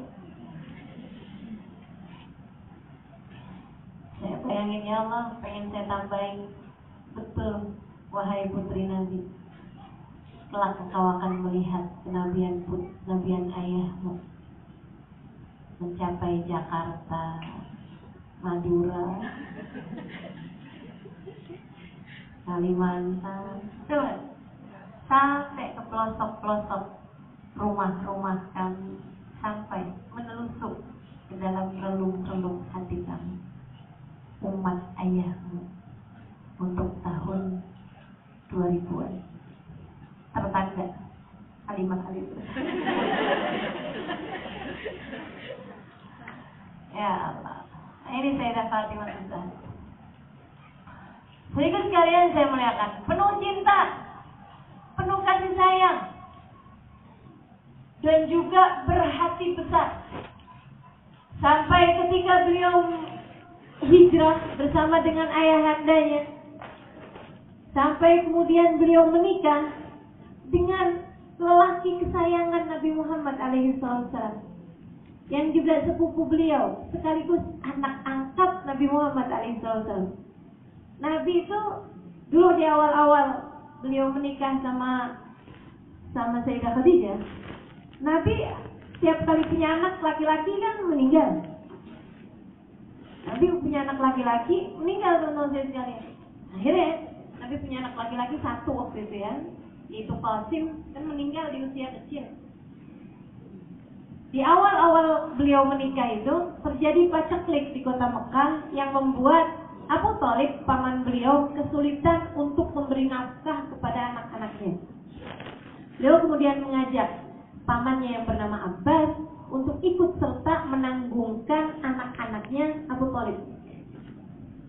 Saya bayangin ya Allah, pengen saya tambahin, betul wahai putri Nabi, kelak engkau akan melihat kenabian ayahmu mencapai Jakarta, Madura, Kalimantan, sampai ke pelosok-pelosok rumah-rumah kami, sampai menelusuk ke dalam relung-relung hati kami, umat ayahmu untuk tahun 2000-an. Tertanda kalimat-kalimat. Ya Allah, ini Sayyidah Fatimah Zahra. Sedikit sekalian saya muliakan, penuh cinta, penuh kasih sayang, dan juga berhati besar. Sampai ketika beliau hijrah bersama dengan ayahandanya, sampai kemudian beliau menikah dengan lelaki kesayangan Nabi Muhammad alaihissalam, yang juga sepupu beliau sekaligus anak angkat Nabi Muhammad alaihissalam. Nabi itu dulu di awal-awal beliau menikah sama Sayyidah Khadijah, Nabi setiap kali punya anak laki-laki kan meninggal. Nabi punya anak laki-laki meninggal, teman-teman sekalian. Akhirnya Nabi punya anak laki-laki satu waktu itu ya, yaitu Qasim, kan meninggal di usia kecil. Di awal-awal beliau menikah itu terjadi paceklik di kota Mekah yang membuat Abu Thalib, paman beliau, kesulitan untuk memberi nafkah kepada anak-anaknya. Beliau kemudian mengajak pamannya yang bernama Abbas untuk ikut serta menanggungkan anak-anaknya Abu Thalib.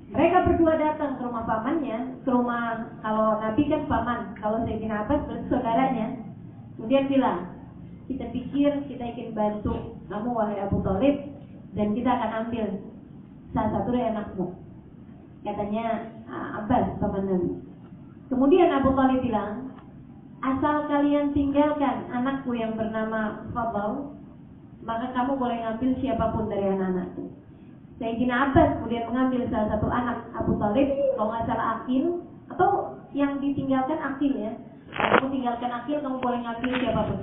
Mereka berdua datang ke rumah pamannya, ke rumah, kalau Nabi kan paman, kalau Sayyidina Abbas berarti saudaranya. Kemudian bilang, kita pikir kita ingin bantu kamu wahai Abu Thalib, dan kita akan ambil salah satu dari anakmu, katanya Abbas, paman Nabi. Kemudian Abu Thalib bilang, asal kalian tinggalkan anakku yang bernama Fadl, maka kamu boleh ngambil siapapun dari anak-anakku. Sayyidina Abbas kemudian mengambil salah satu anak Abu Thalib, kalau nggak salah Aqil, atau yang ditinggalkan Aqil ya. Kamu tinggalkan Aqil, kamu boleh ngambil siapapun.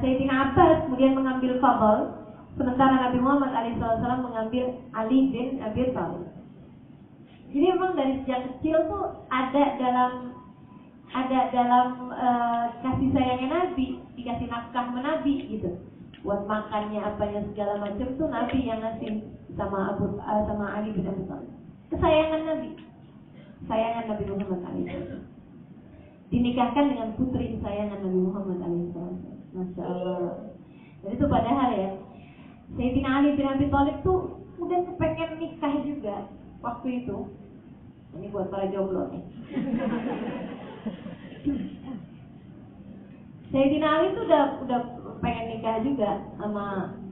Sayyidina Abbas kemudian mengambil Fadl, sementara Nabi Muhammad SAW mengambil Ali bin Abi Thalib. Jadi memang dari sejak kecil tuh ada dalam kasih sayangnya Nabi, dikasih nafkah sama Nabi gitu. Buat makannya apanya segala macam tuh Nabi yang ngasih sama Ali bin Abi Thalib. Kesayangan Nabi. kesayangan Nabi Muhammad SAW. Dinikahkan dengan putri kesayangan Nabi Muhammad SAW. Masya Allah. Jadi itu padahal ya, Sayyidina Ali bin Abi Thalib tuh udah kepengen nikah juga waktu itu. Ini buat para jomblo nih. Sayyidina Ali tuh udah pengen nikah juga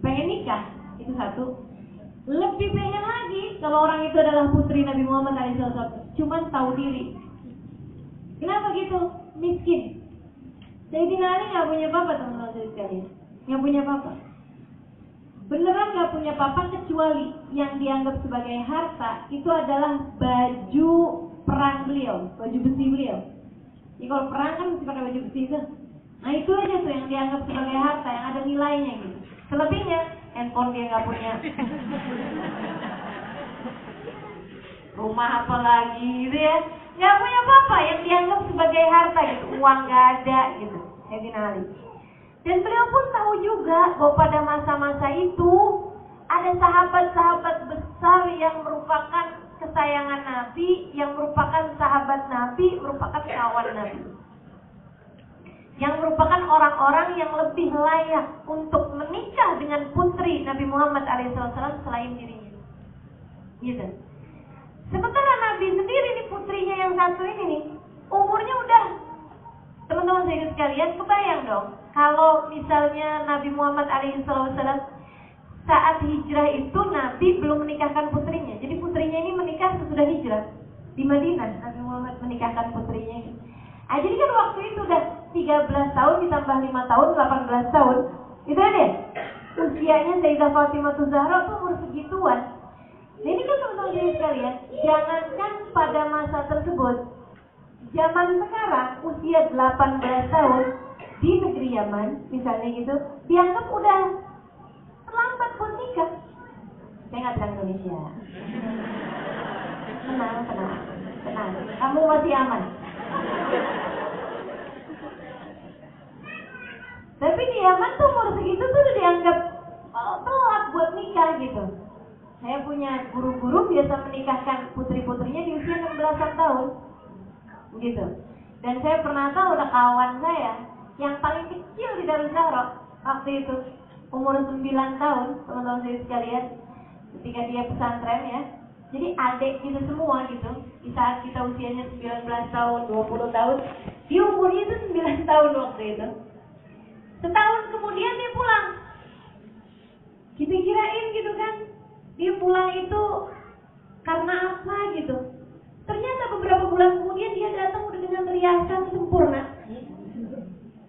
pengen nikah itu satu. Lebih pengen lagi kalau orang itu adalah putri Nabi Muhammad SAW, cuman tahu diri. Kenapa gitu? Miskin. Sayyidina Ali nggak punya papa, teman-teman sekalian. Nggak punya papa. Beneran nggak punya papa, kecuali yang dianggap sebagai harta itu adalah baju perang beliau, baju besi beliau. Jadi kalau perang kan mesti pakai baju besi itu. Nah itu aja tuh yang dianggap sebagai harta, yang ada nilainya gitu. Selebihnya handphone dia nggak punya, rumah apa lagi gitu ya, nggak punya apa-apa yang dianggap sebagai harta gitu, uang nggak ada gitu. Sayyidina Ali. Dan beliau pun tahu juga bahwa pada masa-masa itu ada sahabat-sahabat besar yang merupakan kesayangan Nabi, yang merupakan sahabat Nabi, merupakan kawan Nabi, yang merupakan orang-orang yang lebih layak untuk menikah dengan putri Nabi Muhammad SAW selain dirinya. Gitu. Sementara Nabi sendiri nih, putrinya yang satu ini nih, umurnya udah, teman-teman saya sekalian, kebayang dong kalau misalnya Nabi Muhammad SAW saat hijrah itu Nabi belum menikahkan putrinya. Jadi putrinya ini menikah sesudah hijrah di Madinah. Nabi Muhammad menikahkan putrinya ini. Jadi kan waktu itu udah 13 tahun ditambah 5 tahun, 18 tahun. Itu aja. Usianya Sayyidah Fatimah Zahra tuh umur segituan. Nah ini kan teman-teman sekalian, jangankan pada masa tersebut, zaman sekarang usia 18 tahun di negeri Yaman misalnya gitu, dianggap udah terlambat buat nikah. Saya nggak bilang Indonesia. Tenang, kamu masih aman. Tapi di Yaman tuh umur segitu tuh udah dianggap telat buat nikah gitu. Saya punya guru-guru biasa menikahkan putri-putrinya di usia 16 tahun gitu. Dan saya pernah tahu ada kawan saya yang paling kecil di Darussalam waktu itu umur 9 tahun, teman-teman saya sekalian, ketika dia pesantren ya. Jadi adik kita semua gitu, di saat kita usianya 19 tahun, 20 tahun, dia umurnya itu 9 tahun waktu itu. Setahun kemudian dia pulang. Kita kirain gitu kan, dia pulang itu karena apa gitu. Ternyata beberapa bulan kemudian dia datang udah dengan riasan sempurna.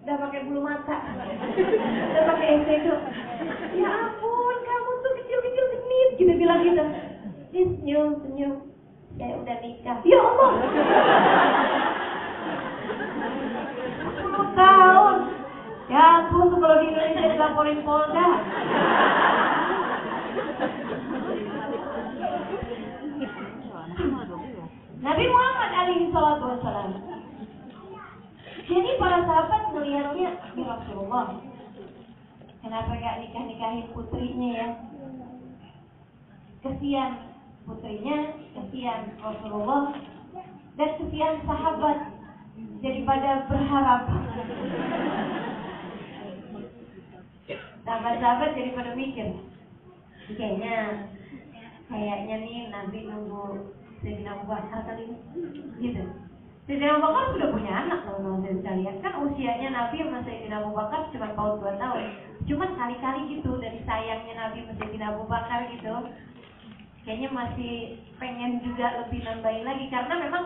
Udah pakai bulu mata, udah pakai eyeshadow. Ya ampun, kamu tuh kecil-kecil genit, gitu bilang gitu. Dia senyum, saya udah nikah. Ya Allah, 10 tahun. Ya ampun, tuh kalau di Indonesia dilaporin Polda. Nabi Muhammad SAW. Jadi para sahabat melihatnya, ya Rasulullah, kenapa gak nikah-nikahin putrinya ya? Kesian putrinya, kesian Rasulullah, dan kesian sahabat. Jadi pada berharap, sahabat-sahabat jadi pada mikir, kayaknya nih Nabi nunggu Sayyidina Abu Bakar kali ini, gitu. Sayyidina Abu Bakar sudah punya anak, teman-teman sekalian. Kan usianya Nabi sama Sayyidina Abu Bakar cuma paut 2 tahun. Cuman kali-kali gitu dari sayangnya Nabi sama Sayyidina Abu Bakar gitu, kayaknya masih pengen juga lebih nambahin lagi, karena memang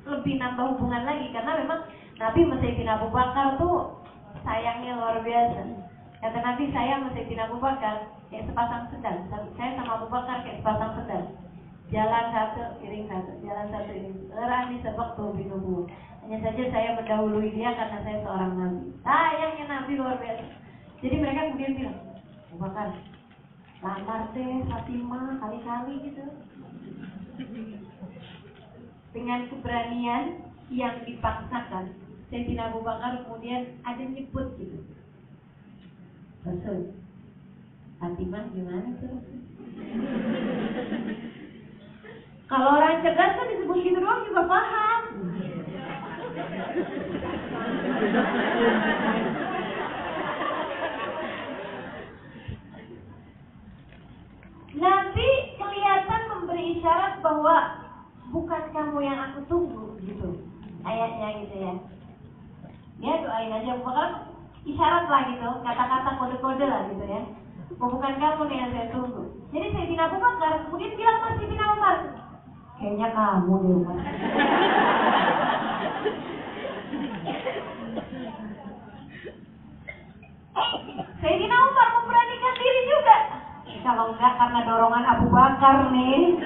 lebih nambah hubungan lagi, karena memang Nabi sama Sayyidina Abu Bakar tuh sayangnya luar biasa. Kata Nabi, saya sama Sayyidina Abu Bakar kayak sepasang pedang. Saya sama Abu Bakar kayak sepasang pedang. Jalan satu, iring satu, jalan satu, iring. Rani sebab tuh binubu. Hanya saja saya mendahului dia karena saya seorang Nabi. Sayangnya Nabi luar biasa. Jadi mereka kemudian bilang, Abu Bakar, lamar deh Fatimah kali-kali gitu. Dengan keberanian yang dipaksakan, Sayyidina Abu Bakar kemudian ada nyebut gitu, Rasul, Fatimah gimana tuh? Kalau orang cerdas kan disebut gitu doang juga paham. Nabi kelihatan memberi isyarat bahwa bukan kamu yang aku tunggu gitu. Ayatnya gitu ya. Ya doain aja bukan isyarat lah gitu, kata-kata kode-kode lah gitu ya. Bukan kamu nih yang saya tunggu. Jadi Sayyidina Abu Bakar kemudian bilang sama Sayyidina Umar, kayaknya kamu di rumah. Sayyidina Umar memberanikan diri juga. Kalau enggak karena dorongan Abu Bakar nih.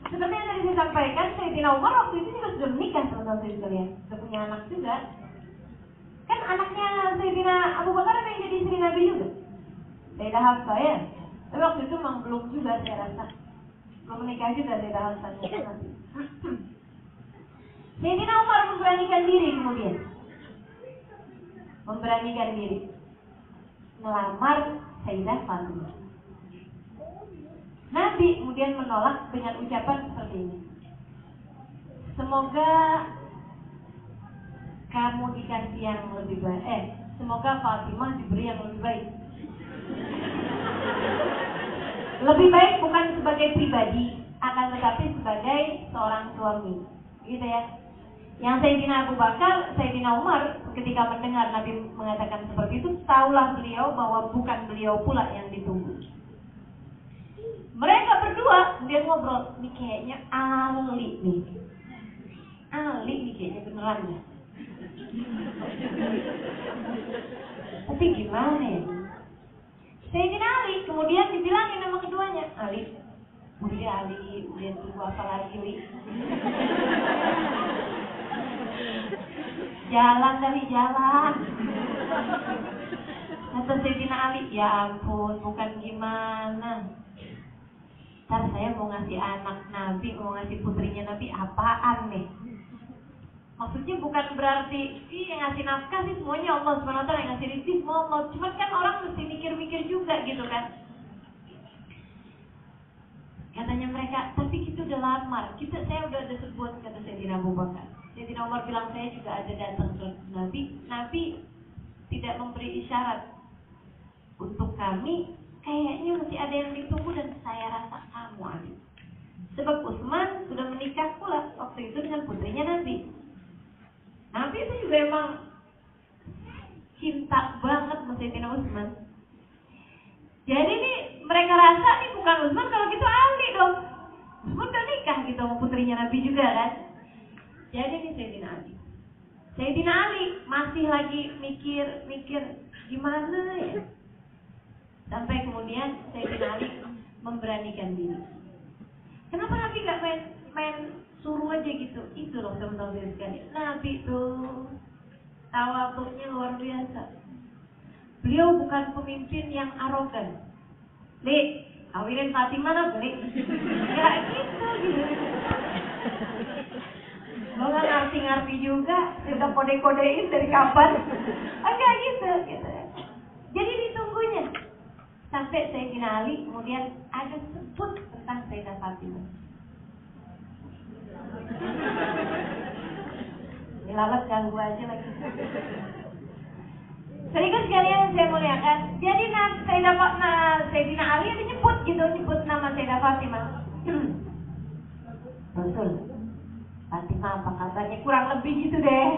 Seperti yang tadi saya sampaikan, Sayyidina Umar waktu itu juga sudah menikah sama sekalian, sudah punya anak juga. Kan anaknya Sayyidina Abu Bakar ada yang jadi istri Nabi juga. Sayyidah Hafsah ya. Tapi waktu itu memang belum juga saya rasa. Belum menikah juga Sayyidah Hafsah. Sayyidina Umar memberanikan diri kemudian. Memberanikan diri. Melamar Sayyidah Fatimah. Nabi kemudian menolak dengan ucapan seperti ini. Semoga kamu dikasih yang lebih baik. Semoga Fatimah diberi yang lebih baik. Lebih baik bukan sebagai pribadi, akan tetapi sebagai seorang suami. Gitu ya. Yang Sayyidina Abu Bakar, Sayyidina Umar ketika mendengar Nabi mengatakan seperti itu, tahulah beliau bahwa bukan beliau pula yang ditunggu. Mereka berdua kemudian ngobrol, ini kayaknya Ali nih. Ali nih kayaknya beneran ya. Tapi gimana ya? Sayyidina Ali kemudian dibilangin nama keduanya, Ali, udah tunggu apa lagi, Li? Jalan kali jalan. Kata Sayyidina Ali, ya ampun, bukan gimana. Ntar saya mau ngasih anak Nabi, mau ngasih putrinya Nabi, apaan nih? Maksudnya bukan berarti yang ngasih nafkah sih semuanya Allah SWT, yang ngasih rezeki semua Allah. Cuma kan orang mesti mikir-mikir juga gitu kan. Katanya mereka, tapi kita udah lamar, saya udah ada sebut, kata Sayyidina Abu Bakar. Sayyidina Umar bilang, saya juga ada datang ke Nabi. Nabi tidak memberi isyarat untuk kami. Kayaknya masih ada yang ditunggu dan saya rasa kamu Ali. Sebab Utsman sudah menikah pula waktu itu dengan putrinya Nabi. Nabi itu juga emang cinta banget sama Sayyidina Utsman. Jadi nih mereka rasa nih bukan Utsman, kalau gitu Ali dong. Utsman udah nikah gitu sama putrinya Nabi juga kan. Jadi nih Sayyidina Ali. Sayyidina Ali masih lagi mikir gimana ya. Sampai kemudian Sayyidina Ali memberanikan diri. Kenapa Nabi gak main suruh aja gitu? Itu loh teman-teman sekalian. Nabi tuh tawadhunya luar biasa. Beliau bukan pemimpin yang arogan. Li, kawinin Fatimah lah, Li. Gak gitu. Lo gak ngerti-ngerti juga, udah kode-kodein dari kapan? Enggak gitu. Jadi ditunggunya. Sampai Sayyidina Ali kemudian ada sebut tentang Sayyidah Fatimah. Lalat ganggu aja lagi. Serius sekalian saya muliakan. Jadi Sayyidina Ali ada nyebut nama Sayyidah Fatimah. Rasul, Fatimah apa kabarnya? Kurang lebih gitu deh.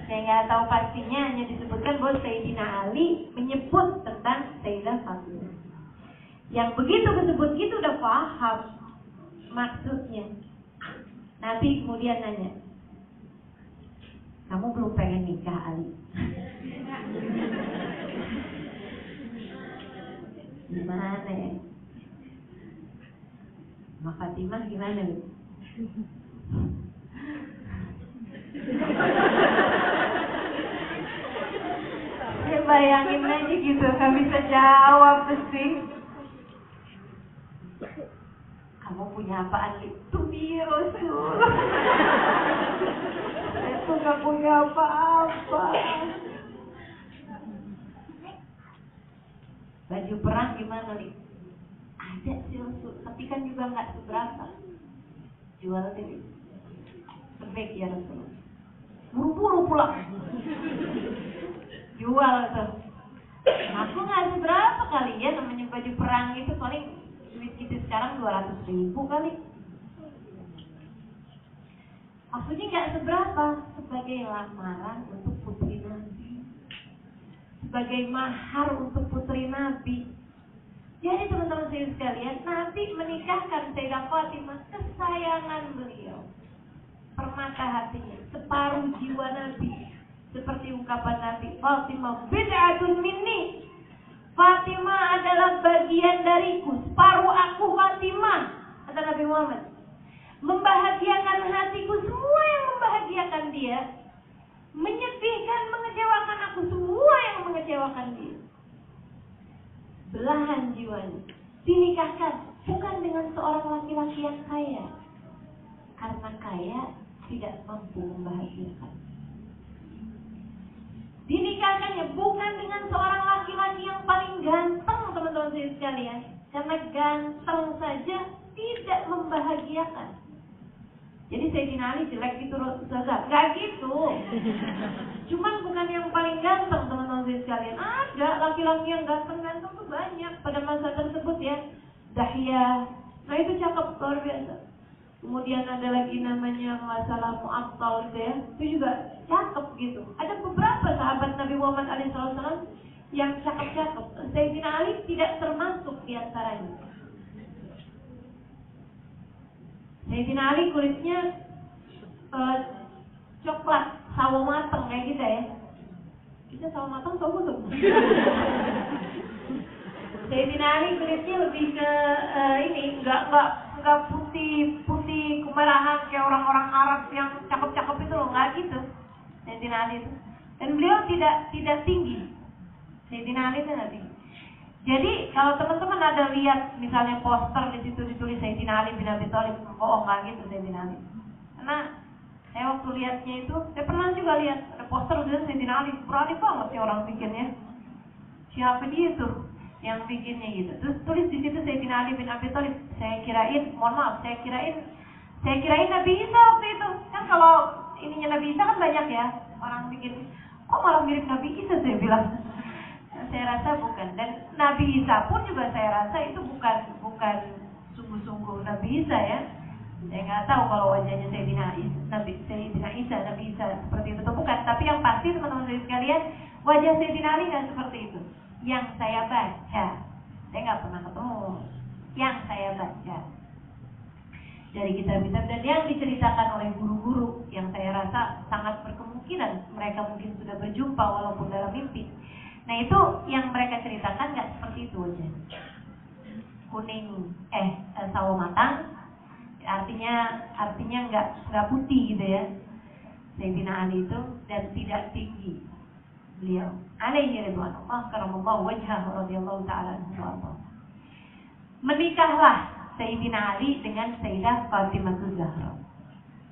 Saya nggak tahu pastinya, hanya disebutkan bahwa Sayyidina Ali menyebut tentang Sayyidah Fatimah. Yang begitu disebut gitu udah paham maksudnya. Nabi kemudian nanya, kamu belum pengen nikah Ali? Gimana ya? Sama Fatimah gimana? Ya bayangin aja gitu, gak bisa jawab pasti. Kamu punya apaan itu Rasul? Itu gak punya apa-apa. Baju perang gimana nih? Ada sih Rasul, tapi kan juga nggak seberapa. Jual deh. Sebaik ya Rasul. Buru-buru pulang. Jual tuh. Aku nggak seberapa kali ya, namanya baju perang itu paling duit kita sekarang 200.000 kali. Maksudnya nggak seberapa, sebagai lamaran untuk putri Nabi, sebagai mahar untuk putri Nabi. Jadi teman-teman saya sekalian, Nabi menikahkan Sayyidah Fatimah, kesayangan beliau, permata hatinya, separuh jiwa Nabi. Seperti ungkapan Nabi, Fatimah bid'atun minni, Fatimah adalah bagian dariku, separuh aku Fatimah, kata Nabi Muhammad. Membahagiakan hatiku, semua yang membahagiakan dia. Menyedihkan, mengecewakan aku, semua yang mengecewakan dia. Belahan jiwanya dinikahkan bukan dengan seorang laki-laki yang kaya, karena kaya tidak mampu membahagiakan. Dinikahkannya bukan dengan seorang laki-laki yang paling ganteng, teman-teman saya sekalian, karena ganteng saja tidak membahagiakan. Jadi Sayyidina Ali jelek gitu Ustazah? Gak gitu. Cuman bukan yang paling ganteng, teman-teman saya sekalian. Ada laki-laki yang ganteng-ganteng tuh banyak pada masa tersebut ya. Dahya, nah itu cakep luar biasa. Kemudian ada lagi namanya masalah Mu'attal gitu ya, itu juga cakep gitu. Ada beberapa sahabat Nabi Muhammad SAW yang cakep-cakep. Sayyidina Ali tidak termasuk di antaranya. Sayyidina Ali kulitnya coklat, sawo mateng kayak kita ya. Kita sawo mateng, sawo butuh. Sayyidina Ali kulitnya lebih ke ini, enggak putih kemerahan kayak orang-orang Arab yang cakep-cakep itu loh, enggak gitu. Sayyidina Ali itu. Dan beliau tidak tinggi. Sayyidina Ali itu tidak tinggi. Jadi kalau teman-teman ada lihat misalnya poster di situ ditulis Sayyidina Ali bin Abi Thalib, bohong enggak gitu Sayyidina Ali. Karena saya waktu lihatnya itu, saya pernah juga lihat ada poster tulisan Sayyidina Ali, berani banget sih orang bikinnya. Siapa dia tuh yang bikinnya gitu? Terus tulis di situ Sayyidina Ali bin Abi Thalib. Saya kirain Nabi Isa waktu itu. Kan kalau ininya Nabi Isa kan banyak ya orang bikin. Kok malah mirip Nabi Isa, saya bilang. Saya rasa bukan, dan Nabi Isa pun juga saya rasa itu bukan sungguh-sungguh Nabi Isa ya. Saya nggak tahu kalau wajahnya Sayyidina Isa seperti itu atau bukan. Tapi yang pasti teman-teman saya sekalian, wajah Sayyidina Ali nggak seperti itu. Yang saya baca, saya nggak pernah ketemu. Yang saya baca dari kitab-kitab dan yang diceritakan oleh guru-guru yang saya rasa sangat berkemungkinan mereka mungkin sudah berjumpa walaupun dalam mimpi. Nah itu yang mereka ceritakan nggak seperti itu aja. Kuning, sawo matang, artinya nggak putih gitu ya. Sayyidina Ali itu dan tidak tinggi beliau. Alaihi ridwanullah karamallahu wajhahu radhiyallahu ta'ala anhu. Menikahlah Sayyidina Ali dengan Sayyidah Fatimah Zahra.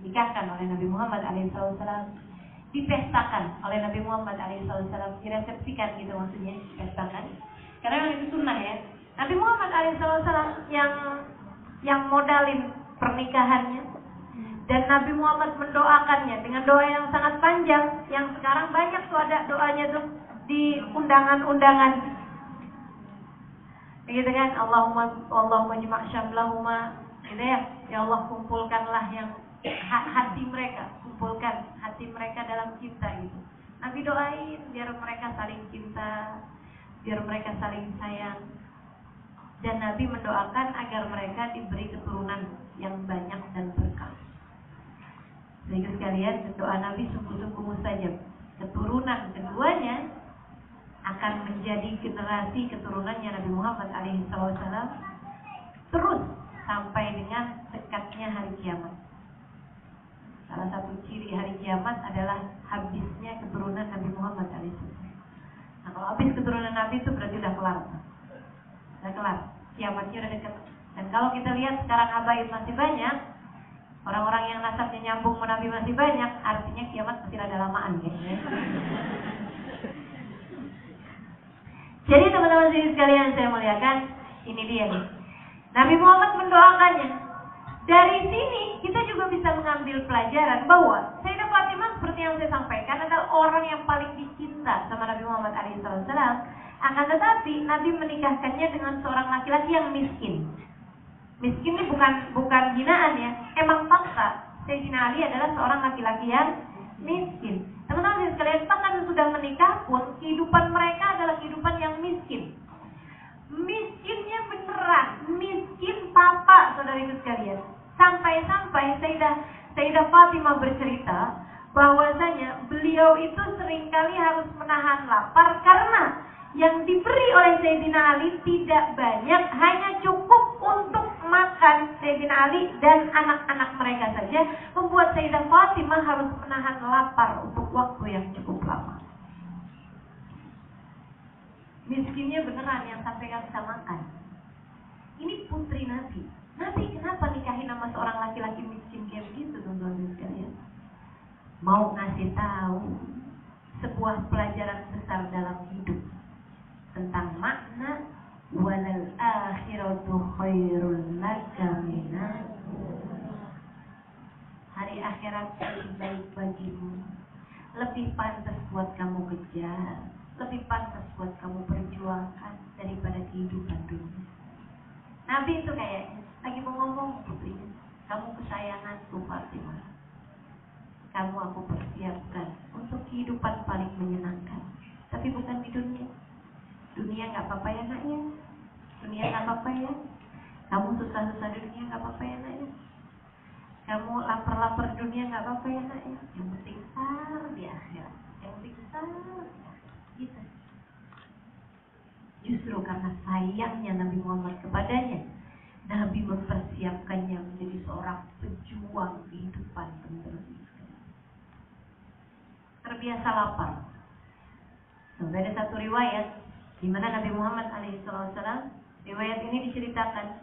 Nikahkan oleh Nabi Muhammad SAW. Dipestakan oleh Nabi Muhammad SAW, diresepsikan gitu maksudnya, pestakan. Karena itu sunnah ya. Nabi Muhammad SAW yang modalin pernikahannya, dan Nabi Muhammad mendoakannya dengan doa yang sangat panjang, yang sekarang banyak tuh ada doanya tuh di undangan-undangan. Begitu kan, Allahumma jma' syamlahuma, gitu ya. Ya Allah, kumpulkanlah yang hati mereka, kumpulkan hati mereka dalam cinta itu. Nabi doain biar mereka saling cinta, biar mereka saling sayang. Dan Nabi mendoakan agar mereka diberi keturunan yang banyak dan berkah. Sehingga sekalian, doa Nabi sungguh-sungguh mustajab. Keturunan keduanya akan menjadi generasi keturunannya Nabi Muhammad SAW terus sampai dengan dekatnya hari kiamat. Salah satu ciri hari kiamat adalah habisnya keturunan Nabi Muhammad SAW. Nah kalau habis keturunan Nabi itu berarti udah kelar. Udah kelar, kiamatnya udah dekat. Dan kalau kita lihat sekarang habaib masih banyak, orang-orang yang nasabnya nyambung ke Nabi masih banyak, artinya kiamat masih ada lamaan ya. Jadi teman-teman sekalian saya muliakan, ini dia nih. Nabi Muhammad mendoakannya. Dari sini kita juga bisa mengambil pelajaran bahwa Sayyidah Fatimah seperti yang saya sampaikan adalah orang yang paling dicinta sama Nabi Muhammad SAW. Akan tetapi Nabi menikahkannya dengan seorang laki-laki yang miskin. Miskin ini bukan hinaan ya, emang fakta. Sayyidina Ali adalah seorang laki-laki yang miskin. Teman-teman sekalian, bahkan sudah menikah pun kehidupan mereka adalah kehidupan yang miskin. Miskinnya beneran, miskin papa, saudara-saudari sekalian. Sampai-sampai Sayyidah Fatimah bercerita bahwasanya beliau itu seringkali harus menahan lapar karena yang diberi oleh Sayyidina Ali tidak banyak, hanya cukup untuk makan Sayyidina Ali dan anak-anak mereka saja, membuat Sayyidah Fatimah harus menahan lapar untuk waktu yang cukup lama. Miskinnya beneran yang sampai gak bisa makan. Ini putri Nabi. Nabi kenapa nikahin sama seorang laki-laki miskin kayak begitu, teman-teman sekalian? Mau ngasih tahu sebuah pelajaran besar dalam hidup tentang makna walal akhiratu khairul laka minal hari akhirat lebih baik bagimu, lebih pantas buat kamu kejar, lebih pantas buat kamu perjuangkan daripada kehidupan dunia. Nabi itu kayaknya lagi mau ngomong putrinya, kamu kesayanganku Fatimah, kamu aku persiapkan untuk kehidupan paling menyenangkan, tapi bukan di dunia. Dunia nggak apa-apa ya naknya, dunia nggak apa-apa ya. Kamu susah-susah dunia nggak apa-apa ya naknya. Kamu lapar-lapar dunia nggak apa-apa ya naknya. Yang penting besar di akhirat, yang penting besar gitu. Justru karena sayangnya Nabi Muhammad kepadanya, Nabi mempersiapkannya menjadi seorang pejuang kehidupan teman-teman. Terbiasa lapar. Ada satu riwayat di mana Nabi Muhammad alaihissalam, riwayat ini diceritakan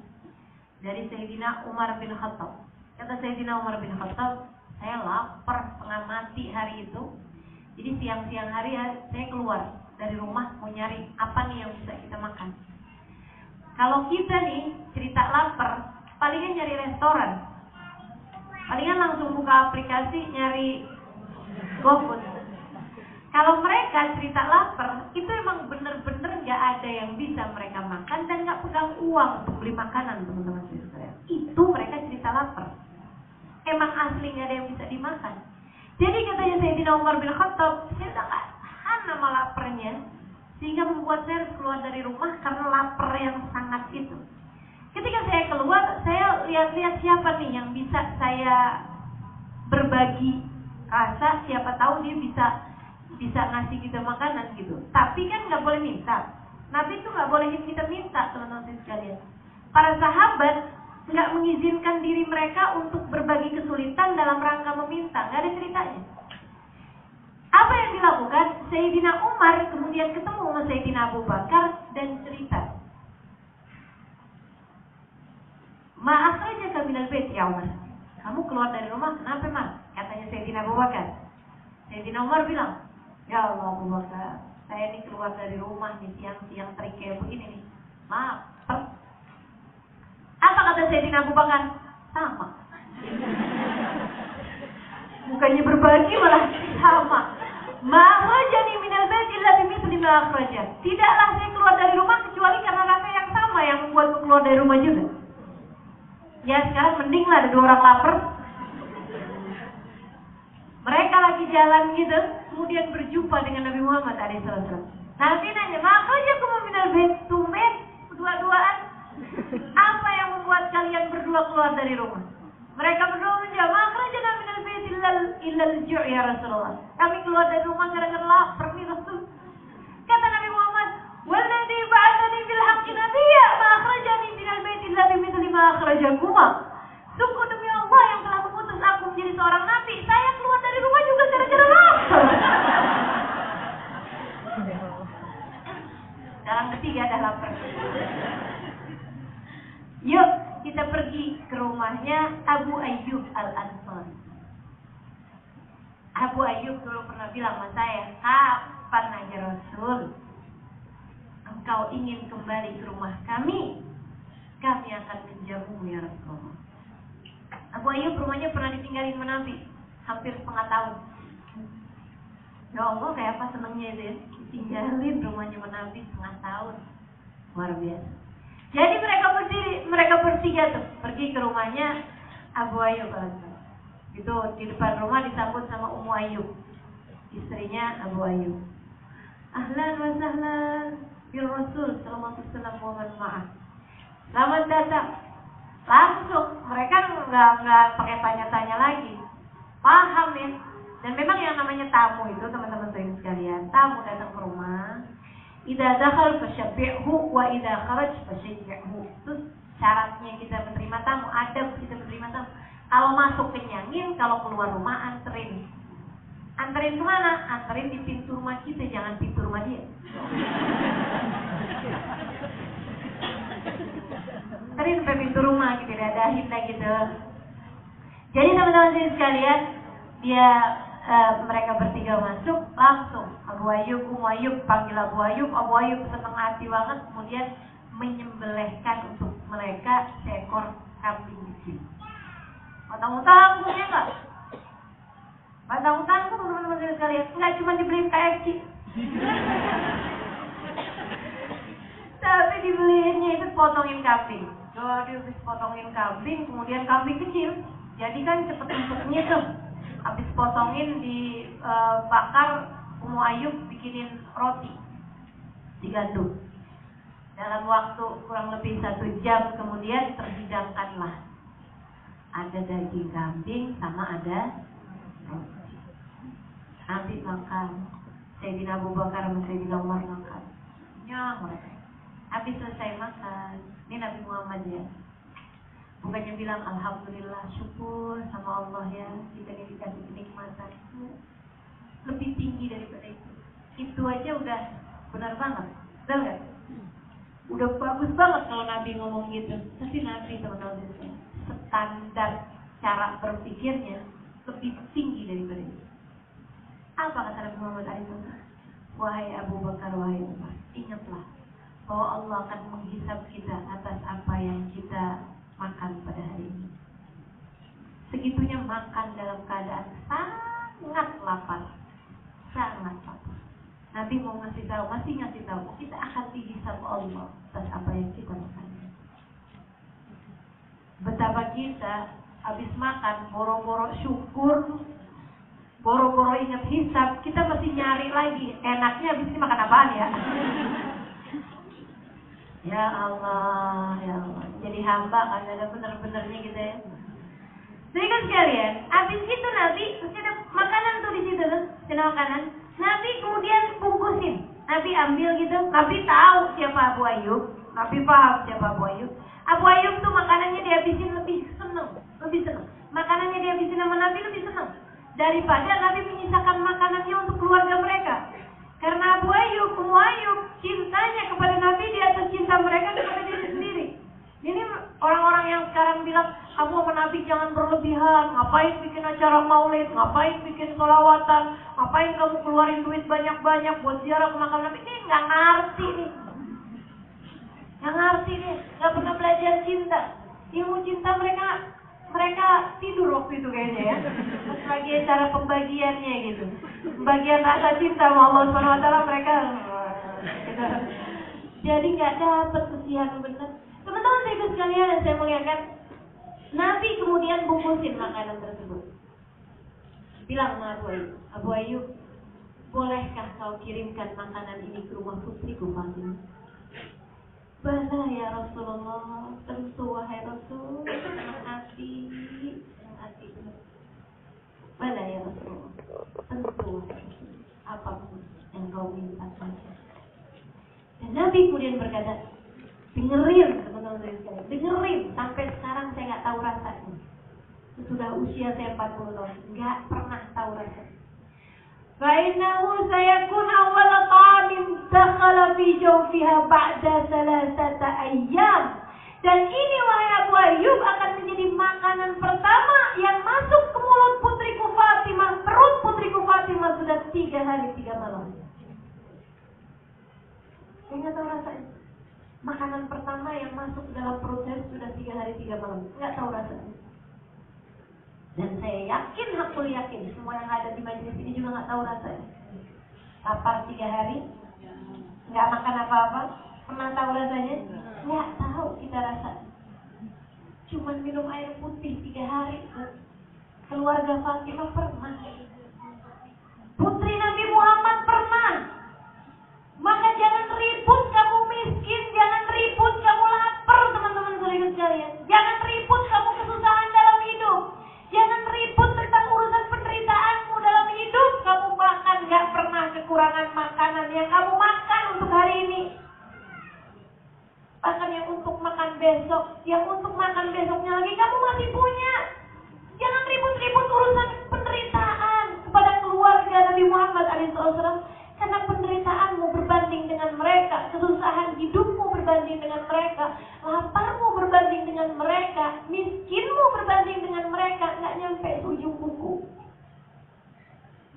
dari Sayyidina Umar bin Khattab. Kata Sayyidina Umar bin Khattab, saya lapar setengah mati hari itu. Jadi siang-siang hari saya keluar dari rumah mau nyari apa nih yang bisa kita makan. Kalau kita nih cerita lapar, palingan nyari restoran, palingan langsung buka aplikasi nyari GoFood. Kalau mereka cerita lapar, itu emang bener-bener gak ada yang bisa mereka makan dan gak pegang uang untuk beli makanan, teman-teman sekalian. Itu mereka cerita lapar. Emang asli gak ada yang bisa dimakan. Jadi katanya Sayyidina Umar bin Khattab, saya udah gak tahan sama laparnya, sehingga membuat saya harus keluar dari rumah karena lapar yang sangat itu. Ketika saya keluar, saya lihat-lihat siapa nih yang bisa saya berbagi rasa, siapa tahu dia bisa ngasih kita makanan gitu. Tapi kan nggak boleh minta. Nabi itu nggak bolehin kita minta, teman-teman sekalian. Para sahabat nggak mengizinkan diri mereka untuk berbagi kesulitan dalam rangka meminta, nggak ada ceritanya. Apa yang dilakukan? Sayyidina Umar kemudian ketemu sama Sayyidina Abu Bakar dan cerita, "Ma akhrajaka minal bait ya Umar?" Kamu keluar dari rumah, kenapa Mar? Katanya Sayyidina Abu Bakar. Sayyidina Umar bilang, "Ya Allah Abu Bakar, saya ini keluar dari rumah nih siang-siang terik kayak begini nih. Maaf." Apa kata Sayyidina Abu Bakar? Sama. Bukannya berbagi malah sama. Ma akhrajani minal bait illa bimithli ma akhrajak. Tidaklah saya keluar dari rumah kecuali karena rasa yang sama yang membuatku keluar dari rumah juga. Ya sekarang mending lah ada dua orang lapar. Mereka lagi jalan gitu, kemudian berjumpa dengan Nabi Muhammad SAW. Nabi nanya, "Maka aja kamu minal bait tumben berdua-duaan? Apa yang membuat kalian berdua keluar dari rumah?" Mereka berdua menjawab, "Maka aja kami minal bait illal ju' ya Rasulullah." Kami keluar dari rumah gara-gara lapar nih Rasul. Kata Nabi Muhammad, "Walladzi ba'atsani bil haqqi nabiyya ma akhrajani minal bait illa bimithli ma akhrajakuma." Sungguh demi Allah yang telah mengutus aku menjadi seorang nabi, saya keluar dari rumah juga gara-gara lapar. Dalam ketiga ada lapar. Yuk kita pergi ke rumahnya Abu Ayyub Al-Ansari. Abu Ayyub dulu pernah bilang sama saya, "Kapan aja Rasul engkau ingin kembali ke rumah kami? kami akan menjamumu ya Rasulullah. Abu Ayyub rumahnya pernah ditinggalin Nabi hampir setengah tahun. Ya Allah, kayak apa senangnya itu ya, ditinggalin rumahnya Nabi setengah tahun. Luar biasa. Jadi mereka bertiga tuh pergi ke rumahnya Abu Ayyub. Itu di depan rumah disambut sama Ummu Ayyub, istrinya Abu Ayyub. Ahlan wa sahlan bil Rasul sallallahu alaihi wasallam wa man ma'ah. Selamat datang. Langsung mereka nggak pakai tanya-tanya lagi, paham ya. Dan memang yang namanya tamu itu teman-teman sekalian, tamu datang ke rumah, idza dakhal fashabbihu wa idza kharaj fashayyihu. Itu syaratnya kita menerima tamu, adab kita menerima tamu. Kalau masuk kenyangin, kalau keluar rumah anterin. Anterin kemana? Anterin di pintu rumah kita, jangan pintu rumah dia. Anterin sampai pintu rumah, kita dadahin lah gitu. Jadi teman-teman sekalian, mereka bertiga masuk, langsung Abu Ayyub, Ummu Ayyub panggil Abu Ayyub senang hati banget, kemudian menyembelihkan untuk mereka seekor kambing kecil. Utang-utang punya enggak? Utang-utang teman-teman sekalian, enggak cuma dibeliin KFC. Tapi dibeliinnya itu potongin kambing. Jadi habis potongin kambing, kemudian kambing kecil. Jadi kan cepet empuknya tuh. Habis potongin dibakar, Ummu Ayyub bikinin roti digandum. Dalam waktu kurang lebih 1 jam kemudian terhidangkanlah. Ada daging kambing sama ada roti. Nabi makan, Sayyidina Abu Bakar sama Sayyidina Umar makan. Nyang mereka. Habis selesai makan, ini Nabi Muhammad ya. Bukannya bilang alhamdulillah, syukur sama Allah ya, kita ini dikasih kenikmatan. Lebih tinggi daripada itu. Itu aja udah benar banget, benar nggak? Udah bagus banget kalau Nabi ngomong gitu. Tapi Nabi teman-teman, standar cara berpikirnya lebih tinggi daripada itu. Apa kata Nabi Muhammad SAW? Wahai Abu Bakar, wahai Umar, ingatlah bahwa Allah akan menghisab kita atas apa yang kita makan pada hari ini. Segitunya makan dalam keadaan sangat lapar, sangat lapar. Nabi mau masih ngasih tahu kita akan dihisab Allah atas apa yang kita makan. Betapa kita habis makan boro-boro syukur, boro-boro ingat hisab, kita mesti nyari lagi enaknya habis ini makan apaan ya. Ya Allah, ya Allah. Jadi hamba kan ada bener-benernya gitu ya. Jadi kan sekalian, habis itu Nabi mesti ada makanan tuh di situ kan, ada makanan. Nabi kemudian bungkusin. Nabi ambil gitu. Nabi tahu siapa Abu Ayyub. Nabi paham siapa Abu Ayyub. Abu Ayyub tuh makanannya dihabisin lebih seneng. Makanannya dihabisin sama Nabi lebih seneng daripada Nabi menyisakan makanannya untuk keluarga mereka. Karena Abu Ayyub, Ummu Ayyub cintanya kepada Nabi di atas cinta mereka kepada diri sendiri. Ini orang-orang yang sekarang bilang, kamu sama Nabi jangan berlebihan, ngapain bikin acara maulid, ngapain bikin sholawatan, ngapain kamu keluarin duit banyak-banyak buat ziarah ke makam Nabi. Ini nggak ngerti nih, nggak pernah belajar cinta. Ilmu cinta mereka tidur waktu itu kayaknya ya. Pas lagi acara pembagiannya gitu, pembagian rasa cinta sama Allah SWT mereka gitu. Jadi nggak dapet kesian bener. Teman-teman saya sekalian yang saya muliakan, Nabi kemudian bungkusin makanan tersebut. Bilang sama Abu Ayyub, bolehkah kau kirimkan makanan ini ke rumah putriku Fatimah? Bala ya Rasulullah, tentu wahai Rasul, senang hati. Bala ya Rasulullah, tentu wahai Rasul, apapun yang kau minta saja. Dan Nabi kemudian berkata, dengerin teman-teman sekalian, dengerin. Sampai sekarang saya nggak tahu rasanya. Sudah usia saya 40 tahun, nggak pernah tahu rasanya. Fainahu sayakun awal ta'amin dakhala fi jawfiha ba'da 3 ayyam. Dan ini wahai Abu Ayyub akan menjadi makanan pertama yang masuk ke mulut putriku Fatimah. Perut putriku Fatimah sudah 3 hari 3 malam. Saya nggak tahu rasanya. Makanan pertama yang masuk dalam perut saya sudah 3 hari 3 malam, nggak tahu rasanya. Dan saya yakin, hakul yakin, semua yang ada di majelis ini juga nggak tahu rasanya. Lapar 3 hari, nggak makan apa-apa, pernah tahu rasanya? Nggak tahu kita rasanya. Cuman minum air putih 3 hari. Keluarga Fatimah pernah. Putri Nabi Muhammad pernah. Maka jangan ribut kamu miskin, jangan ribut kamu lapar, teman-teman saudara sekalian. Jangan ribut kamu kesusahan dalam hidup. Jangan ribut tentang urusan penderitaanmu dalam hidup. Kamu makan gak pernah kekurangan makanan yang kamu makan untuk hari ini. Bahkan yang untuk makan besok, yang untuk makan besoknya lagi kamu masih punya. Jangan ribut-ribut urusan penderitaan kepada keluarga Nabi Muhammad SAW. Karena penderitaanmu berbanding dengan mereka, kesusahan hidupmu berbanding dengan mereka, laparmu berbanding dengan mereka, miskinmu berbanding dengan mereka, nggak nyampe seujung kuku.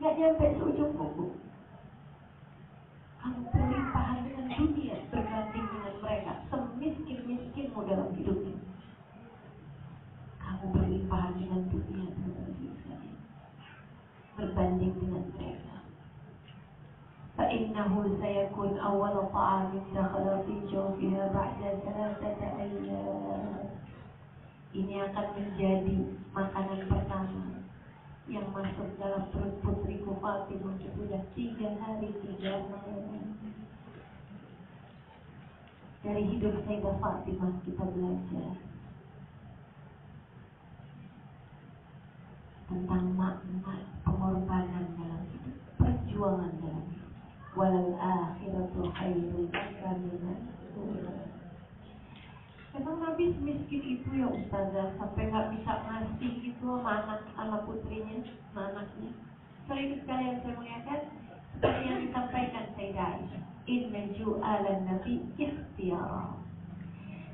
Nggak nyampe seujung kuku. Kamu berlimpahan dengan dunia berbanding dengan mereka, semiskin-miskinmu dalam hidup ini. Kamu berlimpahan dengan dunia berbanding dengan mereka. فإنه سيكون أول طعام دخل في جوفها بعد 3 أيام. Ini akan menjadi makanan pertama yang masuk dalam perut putriku Fatimah sudah 3 hari 3 malam. Dari hidup Sayyidah Fatimah kita belajar tentang makna pengorbanan dalam hidup, perjuangan dalam hidup. Walal akhiratu khairul laka minal ula. Emang Nabi semiskin itu ya Ustazah, sampai nggak bisa ngasih gitu sama putrinya, sama anaknya. Soalnya itu sekalian saya muliakan, seperti yang disampaikan Sayyidah Aisyah, inna ju'alan Nabi ikhtiyara.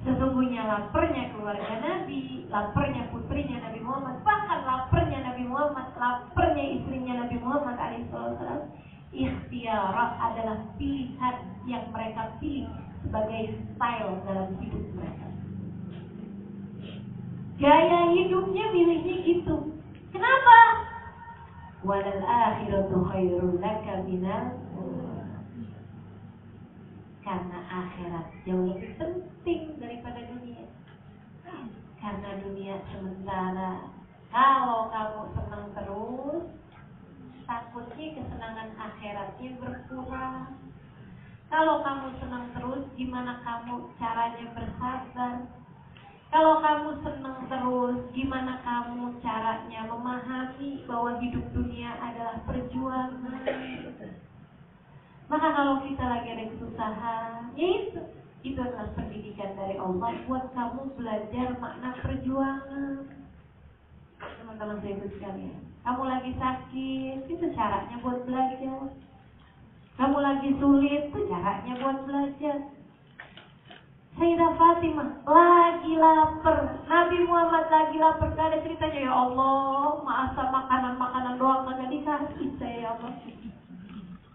Sesungguhnya laparnya keluarga Nabi, laparnya putrinya Nabi Muhammad, bahkan laparnya Nabi Muhammad, laparnya istrinya Nabi Muhammad alaihissalam, ikhtiar adalah pilihan yang mereka pilih sebagai style dalam hidup mereka. Gaya hidupnya milihnya gitu. Kenapa? Walal akhiratu khairul laka minal ula. Karena akhirat jauh lebih penting daripada dunia. Karena dunia sementara. Kalau kamu senang terus, takutnya kesenangan akhiratnya berkurang. Kalau kamu senang terus, gimana kamu caranya bersabar? Kalau kamu senang terus, gimana kamu caranya memahami bahwa hidup dunia adalah perjuangan? Maka kalau kita lagi ada kesusahan, ya itu adalah pendidikan dari Allah buat kamu belajar makna perjuangan. Teman-teman saya sekalian, kamu lagi sakit, itu caranya buat belajar. Kamu lagi sulit, itu caranya buat belajar. Sayyidah Fatimah lagi lapar, Nabi Muhammad lagi lapar, gak ada ceritanya, ya Allah, maaf makanan-makanan doang gak dikasih saya, ya Allah.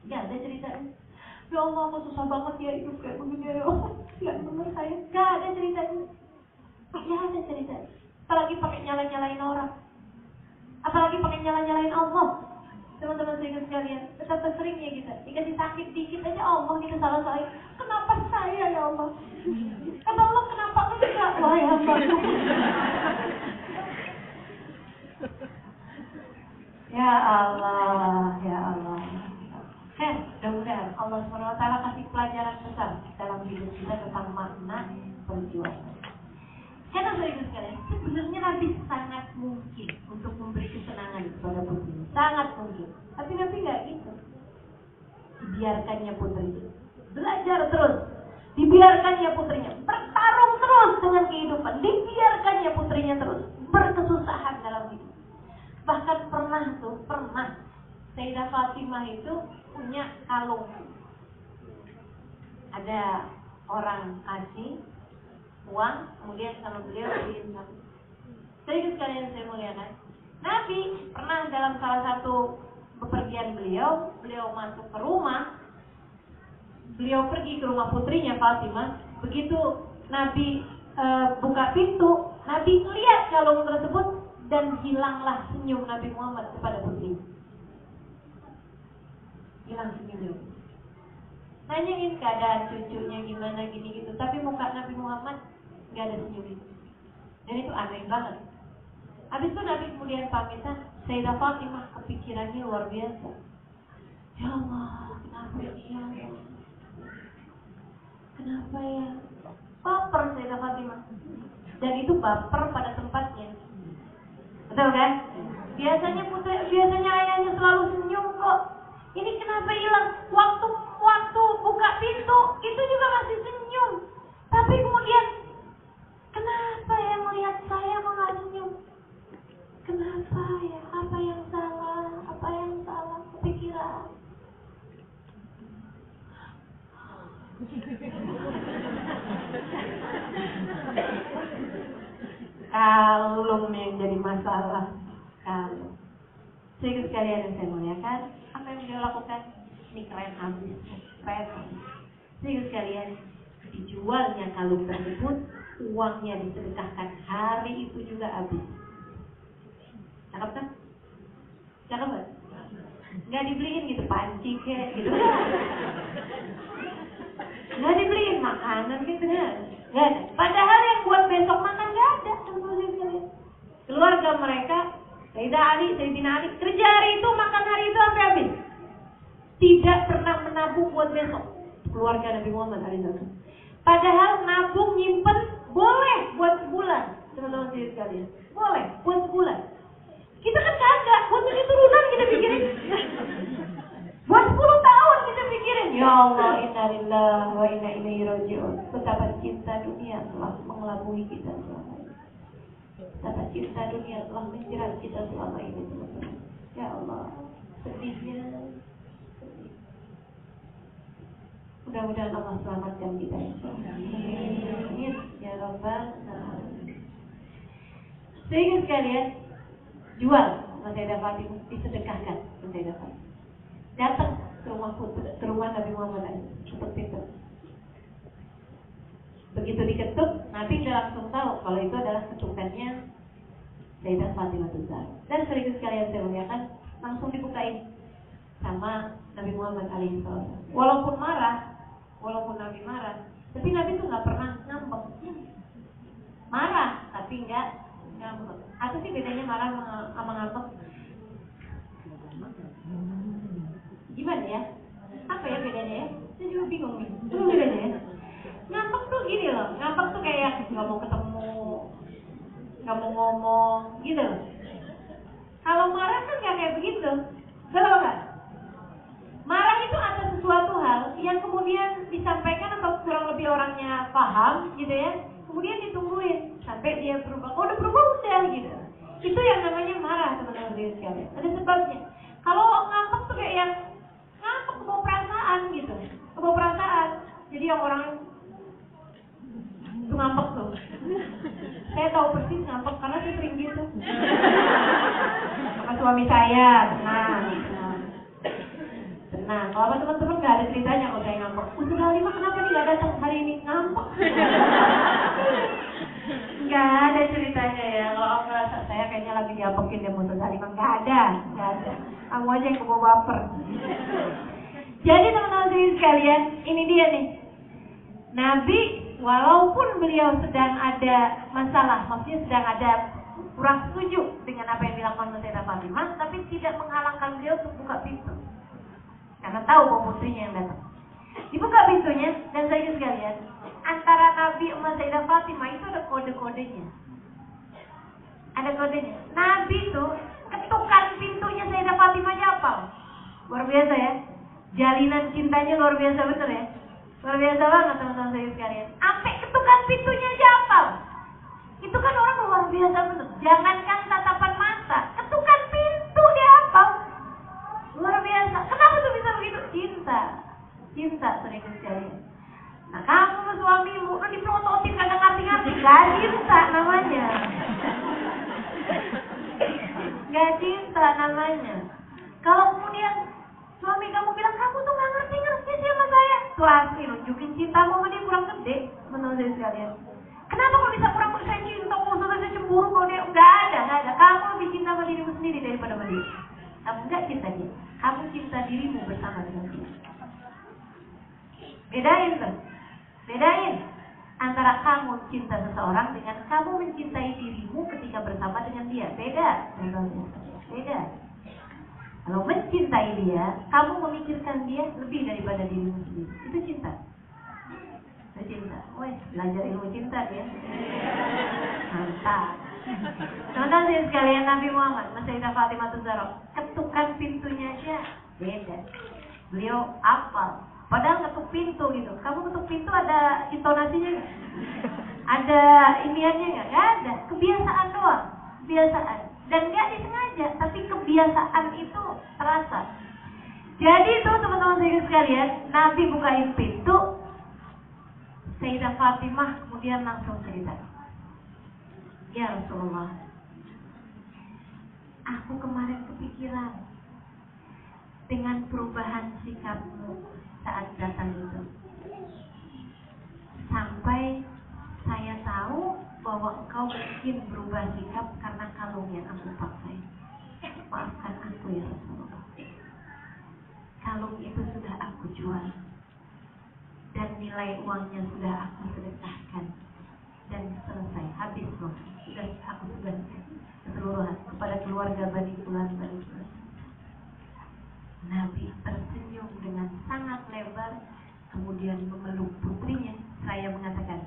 Gak ada ceritanya. Ya Allah, aku susah banget ya hidup kayak begini, ya Allah. Gak bener saya, gak ada ceritanya. Gak ada ceritanya. Apalagi pakai nyala-nyalain orang, apalagi pakai nyala-nyalain Allah. Teman-teman saya sekalian, betapa seringnya kita dikasih sakit dikit aja Allah kita salah-salahin. Kenapa saya, ya Allah? Kata Allah, kenapa enggak? Wah, ya Allah. Ya Allah, ya Allah. Mudah-mudahan Allah SWT kasih pelajaran besar dalam hidup kita tentang makna perjuangan. Karena saudara sekalian, sebenarnya Nabi sangat mungkin untuk memberi kesenangan kepada putrinya, sangat mungkin. Tapi Nabi nggak gitu. Dibiarkannya putrinya belajar terus, dibiarkannya putrinya bertarung terus dengan kehidupan, dibiarkannya putrinya terus berkesusahan dalam hidup. Bahkan pernah Sayyidah Fatimah itu punya kalung. Ada orang kasih uang, kemudian sama beliau beliin kalung. Jadi sekalian saya muliakan, Nabi pernah dalam salah satu bepergian beliau masuk ke rumah, beliau pergi ke rumah putrinya Fatimah. Begitu Nabi buka pintu, Nabi melihat kalung tersebut dan hilanglah senyum Nabi Muhammad kepada putrinya. Hilang senyumnya. Nanyain keadaan cucunya gimana gini gitu, tapi muka Nabi Muhammad nggak ada senyum itu. Dan itu aneh banget. Habis itu Nabi kemudian pamitan, Sayyidah Fatimah kepikirannya luar biasa. Ya Allah, kenapa ini ya Allah? Kenapa ya? Baper Sayyidah Fatimah. Dan itu baper pada tempatnya. Betul kan? Biasanya ayahnya selalu senyum kok. Ini kenapa hilang? Waktu buka pintu itu juga masih senyum. Tapi kemudian kenapa ya melihat saya kok nggak senyum? Kenapa ya? Apa yang salah? Apa yang salah? Kepikiran. Kalung yang jadi masalah. Kalung. Sehingga sekalian yang saya muliakan, apa yang beliau lakukan? Ini keren habis. Keren habis. Sehingga sekalian, dijualnya kalung tersebut, uangnya disedekahkan hari itu juga habis. Cakep kan? Cakep kan? Nggak dibeliin gitu panci kayak gitu. Nggak dibeliin makanan gitu kan? Nggak ada. Padahal yang buat besok makan nggak ada. Keluarga mereka, Sayyidina Ali kerja hari itu, makan hari itu sampai habis. Tidak pernah menabung buat besok. Keluarga Nabi Muhammad SAW. Padahal nabung nyimpen boleh buat sebulan. Teman-teman sekalian, boleh buat sebulan. Kita kan kagak, buat 7 turunan kita pikirin. Buat 10 tahun kita pikirin. Ya Allah, inna lillahi wa inna ilaihi raji'un. Betapa cinta dunia telah mengelabui kita selama ini. Betapa cinta dunia telah menjerat kita selama ini, teman-teman. Ya Allah, sedihnya. Mudah-mudahan Allah selamatkan kita. Amin. Ya Rabbal Alamin. Sehingga sekalian, jual Sayyidah Fatimah, disedekahkan Sayyidah Fatimah. Datang ke rumah Nabi Muhammad ketuk pintu. Begitu diketuk, Nabi tidak langsung tahu kalau itu adalah ketukannya Sayyidah Fatimah Zahra. Dan sekaligus sekalian saya muliakan, langsung dibukain sama Nabi Muhammad SAW. Walaupun Nabi marah, tapi Nabi itu nggak pernah ngambek. Marah, tapi nggak ngambek. Apa sih bedanya marah sama ngambek? Gimana ya? Apa ya bedanya ya? Saya juga bingung nih. Apa bedanya ya? Ngambek tuh gini loh. Ngambek tuh kayak nggak mau ketemu, nggak mau ngomong, gitu loh. Kalau marah kan nggak kayak begitu. Betul nggak? Marah itu ada sesuatu hal yang kemudian disampaikan atau kurang lebih orangnya paham, gitu ya. Kemudian ditungguin sampai dia berubah. Oh, udah berubah udah gitu. Itu yang namanya marah, teman-teman sekalian. Ada sebabnya. Kalau ngambek tuh kayak yang ngambek kebawa perasaan gitu, kebawa perasaan. Jadi yang orang itu ngambek tuh. Saya tahu persis ngambek karena saya sering gitu. Sama suami saya, tenang. Kalau teman-teman nggak ada ceritanya kalau saya ngambek. Untuk Halimah kenapa nih nggak datang hari ini ngambek? Nggak ada ceritanya ya. Kalau merasa saya kayaknya lagi diapekin deh Untuk Halimah, nggak ada. Kamu aja yang kebawa baper. Jadi teman-teman sekalian, ini dia nih. Nabi walaupun beliau sedang ada masalah, maksudnya sedang ada kurang setuju dengan apa yang dilakukan Sayyidah Fatimah, tapi tidak menghalangkan beliau untuk buka pintu. Karena tahu bahwa putrinya yang datang. Dibuka pintunya, dan saya sekalian, antara Nabi sama Sayyidah Fatimah itu ada kode-kodenya. Ada kodenya. Nabi itu ketukan pintunya Sayyidah Fatimah aja hafal. Luar biasa ya. Jalinan cintanya luar biasa, betul ya. Luar biasa banget teman-teman saya sekalian. Sampai ketukan pintunya aja hafal. Itu kan orang luar biasa betul. Jangankan tatapan mata, ketukan pintu dia hafal. Luar biasa. Kenapa tuh bisa begitu? Cinta sering sekalian. Nah, kamu sama suamimu udah diprototin kagak ngerti-ngerti, gak cinta namanya. Gak cinta namanya. Kalau kemudian suami kamu bilang kamu tuh gak ngerti-ngerti sih sama saya, asli, nunjukin cintamu sama dia kurang gede, menurut saya sekalian. Kenapa kok bisa kurang gede? Saya cinta, saya cemburu kalau dia nggak ada. Kamu lebih cinta sama dirimu sendiri daripada sama dia. Kamu nggak cinta dia, kamu cinta dirimu bersama dengan dia. Bedain antara kamu cinta seseorang dengan kamu mencintai dirimu ketika bersama dengan dia. Beda. Kalau mencintai dia, kamu memikirkan dia lebih daripada dirimu sendiri. Itu cinta. Wes, belajar ilmu cinta dia. Mantap. Teman-teman sekalian, Nabi Muhammad, Sayyidah Fatimah Zahra, ketukan pintunya aja beda. Beliau hafal. Padahal ketuk pintu gitu. Kamu ketuk pintu ada intonasinya nggak? Ada iniannya nggak? Nggak ada. Kebiasaan doang. Kebiasaan. Dan nggak disengaja, tapi kebiasaan itu terasa. Jadi itu teman-teman sekalian, Nabi bukain pintu, Sayyidah Fatimah kemudian langsung cerita. Ya Rasulullah, aku kemarin kepikiran dengan perubahan sikapmu saat datang itu. Sampai saya tahu bahwa engkau mungkin berubah sikap karena kalung yang aku pakai. Maafkan aku ya Rasulullah. Kalung itu sudah aku jual. Dan nilai uangnya sudah aku sedekahkan. Dan selesai, habis loh. Aku sudah keseluruhan kepada keluarga Bani Fulan. Nabi tersenyum dengan sangat lebar, kemudian memeluk putrinya. Saya mengatakan,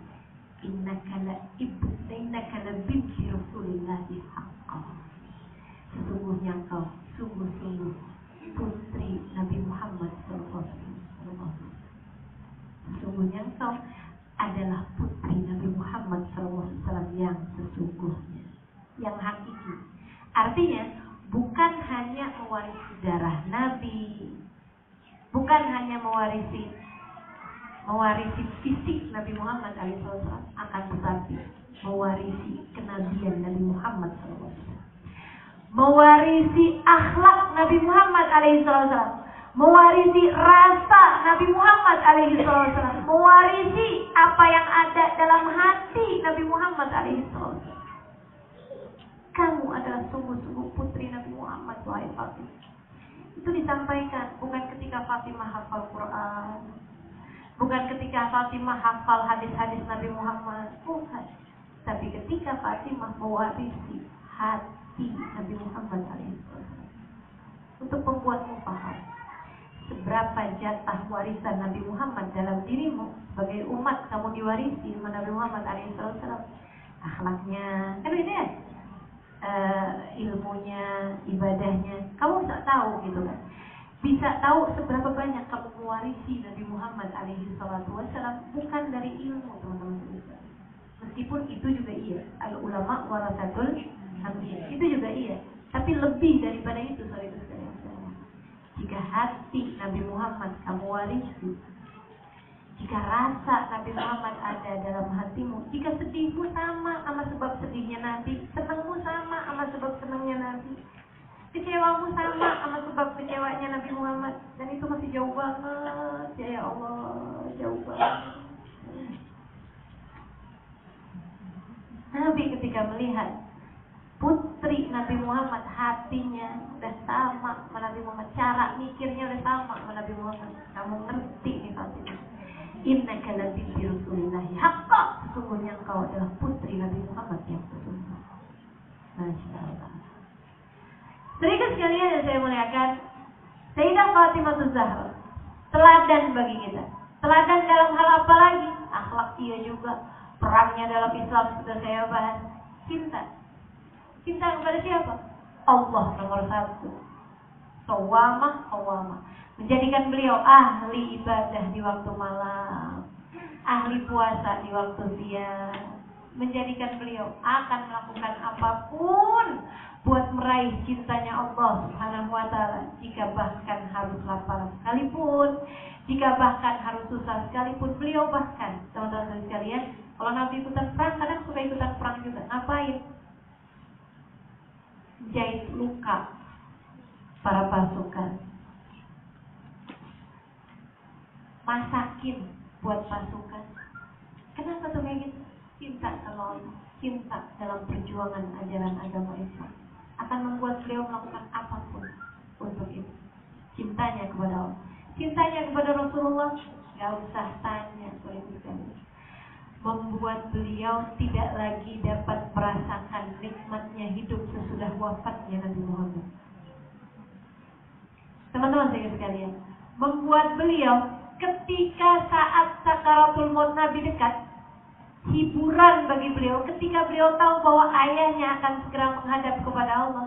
innaka la binti Rasulillah haqqan. Sesungguhnya engkau sungguh-sungguh putri Nabi Muhammad sallallahu alaihi wasallam. Sesungguhnya engkau adalah putri Nabi Muhammad SAW yang sesungguhnya, yang hakiki. Artinya bukan hanya mewarisi darah Nabi, bukan hanya mewarisi fisik Nabi Muhammad SAW, akan tetapi mewarisi kenabian Nabi Muhammad SAW, mewarisi akhlak Nabi Muhammad SAW, mewarisi rasa Nabi Muhammad SAW, mewarisi apa yang ada dalam hati Nabi Muhammad SAW. Kamu adalah sungguh-sungguh putri Nabi Muhammad, wahai Fatimah. Itu disampaikan bukan ketika Fatimah hafal Quran, bukan ketika Fatimah hafal hadis-hadis Nabi Muhammad, bukan. Tapi ketika Fatimah mewarisi hati Nabi Muhammad SAW. Untuk membuatmu paham seberapa jatah warisan Nabi Muhammad dalam dirimu sebagai umat, kamu diwarisi sama Nabi Muhammad SAW. Akhlaknya, kan gitu ya, ilmunya, ibadahnya, kamu bisa tahu gitu kan. Bisa tahu seberapa banyak kamu mewarisi Nabi Muhammad SAW, bukan dari ilmu, teman-teman. Meskipun itu juga iya, al ulama warasatul anbiya, itu juga iya. Tapi lebih daripada itu, saudara sekalian. Jika hati Nabi Muhammad kamu warisi, jika rasa Nabi Muhammad ada dalam hatimu, jika sedihmu sama sebab sedihnya Nabi, senangmu sama sebab senangnya Nabi, kecewamu sama sebab kecewanya Nabi Muhammad, dan itu masih jauh banget, ya Allah, jauh banget. Nabi ketika melihat putri Nabi Muhammad, hatinya udah sama sama Nabi Muhammad, cara mikirnya udah sama sama Nabi Muhammad. Kamu ngerti nih Fatimah, innaka la binti Rasulillah haqqan, sesungguhnya engkau adalah putri Nabi Muhammad yang sesungguhnya. Masya Allah. Saudara sekalian yang saya muliakan, Sayyidah Fatimah Zahra teladan bagi kita. Teladan dalam hal apa lagi? Akhlak dia juga. Perannya dalam Islam sudah saya bahas. Cinta kepada siapa? Allah nomor satu. Qawwamah. Menjadikan beliau ahli ibadah di waktu malam, ahli puasa di waktu siang. Menjadikan beliau akan melakukan apapun buat meraih cintanya Allah Subhanahu wa ta'ala. Jika bahkan harus lapar sekalipun, jika bahkan harus susah sekalipun, beliau bahkan, teman-teman sekalian, kalau Nabi ikutan perang, kadang suka ikutan perang juga. Ngapain? Jahit luka para pasukan, masakin miskin buat pasukan. Kenapa tuh kayak gitu? Cinta sama Allah, cinta dalam perjuangan ajaran agama Islam akan membuat beliau melakukan apapun untuk itu. Cintanya kepada Allah, cintanya kepada Rasulullah, gak usah tanya, membuat beliau tidak lagi dapat merasakan nikmatnya hidup sesudah wafatnya Nabi Muhammad. Teman-teman saya sekalian, membuat beliau ketika saat sakaratul maut Nabi dekat, hiburan bagi beliau ketika beliau tahu bahwa ayahnya akan segera menghadap kepada Allah.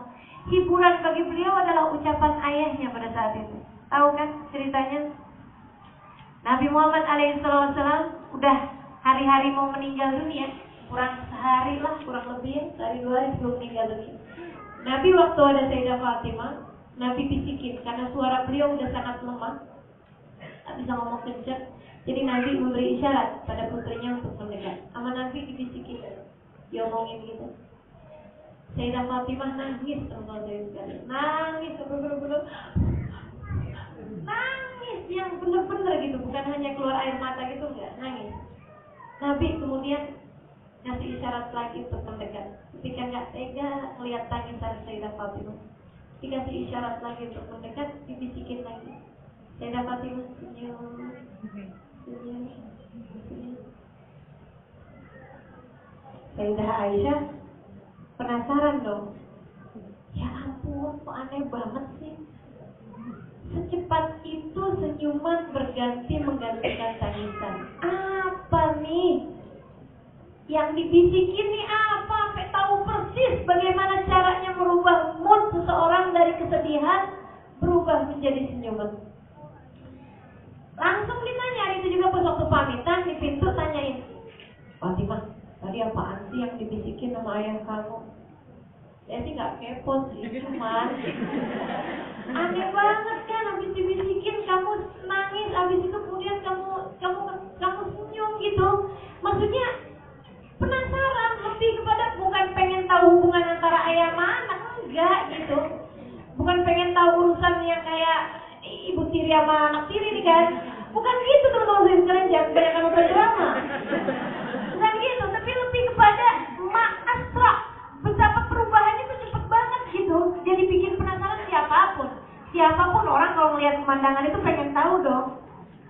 Hiburan bagi beliau adalah ucapan ayahnya pada saat itu. Tahu kan ceritanya? Nabi Muhammad alaihissalam udah hari-hari mau meninggal dunia, kurang sehari lah, kurang lebih sehari 2 hari sebelum meninggal dunia. Nabi waktu ada Sayyidah Fatimah, Nabi bisikin karena suara beliau udah sangat lemah, tak bisa ngomong kencang. Jadi Nabi memberi isyarat pada putrinya untuk mendekat. Sama Nabi dibisikin, diomongin gitu. Sayyidah Fatimah nangis, nangis bener-bener, nangis yang bener-bener gitu, bukan hanya keluar air mata gitu, enggak, nangis. Nabi kemudian kasih isyarat lagi untuk mendekat. Ketika nggak tega melihat tangisan Sayyidah Fatimah, dikasih isyarat lagi untuk mendekat, dibisikin lagi. Sayyidah Fatimah senyum. Sayyidah Aisyah penasaran dong. Ya ampun, kok aneh banget sih. Secepat itu senyuman menggantikan tangisan. Apa nih? Yang dibisikin nih apa? Sampai tahu persis bagaimana caranya merubah mood seseorang dari kesedihan berubah menjadi senyuman. Langsung ditanya, itu juga pas waktu pamitan di pintu tanyain, Fatimah, tadi apaan sih yang dibisikin sama ayah kamu? Saya sih nggak kepo sih, cuman aneh banget kan, habis dibisikin kamu nangis, habis itu kemudian kamu senyum gitu. Maksudnya penasaran, lebih kepada bukan pengen tahu hubungan antara ayah sama anak, enggak gitu. Bukan pengen tahu urusan yang kayak ibu tiri sama anak tiri nih kan. Bukan gitu teman-teman sekalian, jangan kebanyakan nonton drama. Bukan gitu, tapi lebih kepada asra. Betapa perubahannya tuh cepet banget gitu. Jadi bikin penasaran siapapun orang kalau melihat pemandangan itu pengen tahu dong.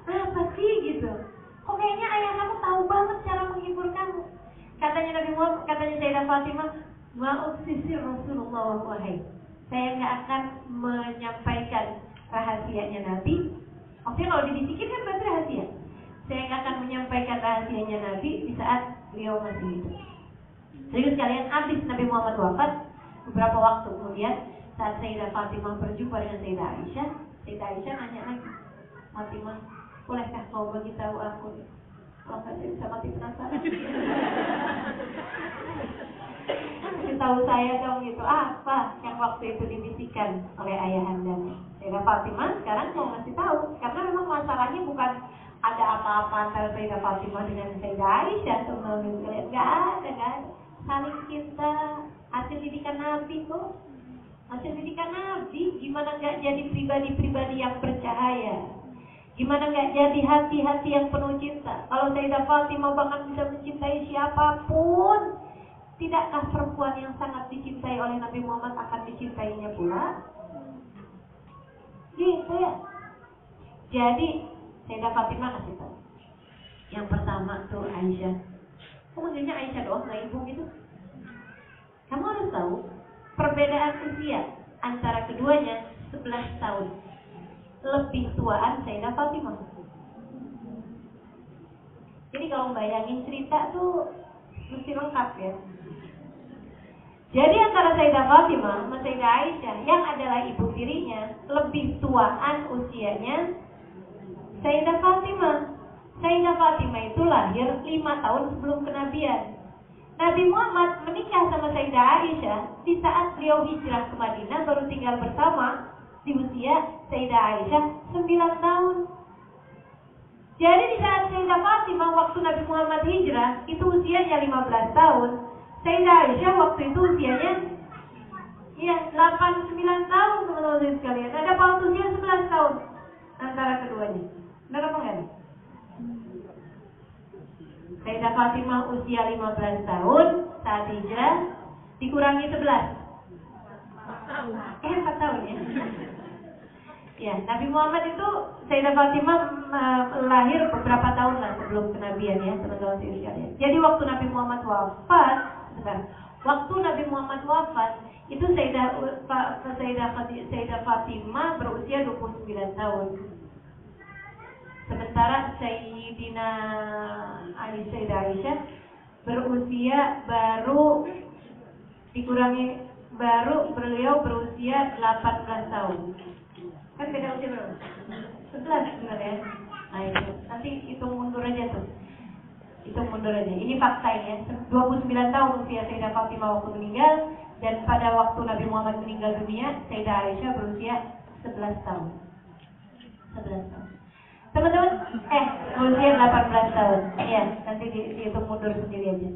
Apa sih gitu? Kok kayaknya ayah kamu tahu banget cara menghibur kamu. Katanya Nabi Muhammad, katanya Sayyidah Fatimah, ma'uksisi Rasulullah wahai. Saya nggak akan menyampaikan rahasianya Nabi. Maksudnya kalau dibisikin kan berarti rahasia. Saya nggak akan menyampaikan rahasianya Nabi di saat beliau masih hidup. Jadi sekalian, habis Nabi Muhammad wafat, beberapa waktu kemudian saat Sayyidah Fatimah berjumpa dengan Sayyidah Aisyah nanya lagi, Fatimah, bolehkah kau beritahu aku? Kalau nggak saya bisa mati penasaran. Tahu saya dong gitu, apa yang waktu itu dibisikkan oleh ayahandanya. Sayyidah Fatimah sekarang mau ngasih tahu, karena memang masalahnya bukan ada apa-apa antara Sayyidah Fatimah dengan Sayyidah Aisyah, teman-teman sekalian, nggak ada. Saling cinta, hasil didikan Nabi kok. Hasil didikan Nabi, gimana nggak jadi pribadi-pribadi yang bercahaya? Gimana nggak jadi hati-hati yang penuh cinta? Kalau Sayyidah Fatimah bahkan bisa mencintai siapapun, tidakkah perempuan yang sangat dicintai oleh Nabi Muhammad akan dicintainya pula? Gitu ya. Jadi Sayyidah Fatimah kasih tahu. Yang pertama tuh Aisyah. Kamu manggilnya Aisyah doang, nggak ibu gitu? Kamu harus tahu perbedaan usia antara keduanya 11 tahun. Lebih tuaan Sayyidah Fatimah. Jadi kalau bayangin cerita tuh mesti lengkap ya. Jadi antara Sayyidah Fatimah sama Sayyidah Aisyah yang adalah ibu tirinya, lebih tuaan usianya Sayyidah Fatimah. Sayyidah Fatimah itu lahir 5 tahun sebelum kenabian. Nabi Muhammad menikah sama Sayyidah Aisyah di saat beliau hijrah ke Madinah, baru tinggal bersama di usia Sayyidah Aisyah 9 tahun. Jadi di saat Sayyidah Fatimah waktu Nabi Muhammad hijrah itu usianya 15 tahun. Sayyidah Aisyah waktu itu usianya 8-9 tahun, teman-teman sekalian. Ada paut usia 11 tahun antara keduanya. Benar apa enggak nih? Sayyidah Fatimah usia 15 tahun saat hijrah, dikurangi 11. 4 tahun ya. Ya, Nabi Muhammad itu Sayyidah Fatimah lahir beberapa tahun lah sebelum kenabian ya, teman-teman sekalian. Jadi waktu Nabi Muhammad wafat, itu Sayyidah Fatimah berusia 29 tahun. Sementara Sayyidah Aisyah berusia beliau berusia 18 tahun. Kan beda usia berapa? 11 sebenarnya. Nah itu, nanti hitung mundur aja tuh. Ini fakta ya. 29 tahun usia Sayyidah Fatimah waktu meninggal, dan pada waktu Nabi Muhammad meninggal dunia, Sayyidah Aisyah berusia 11 tahun. Teman-teman, berusia 18 tahun. Ya, nanti dihitung mundur sendiri aja.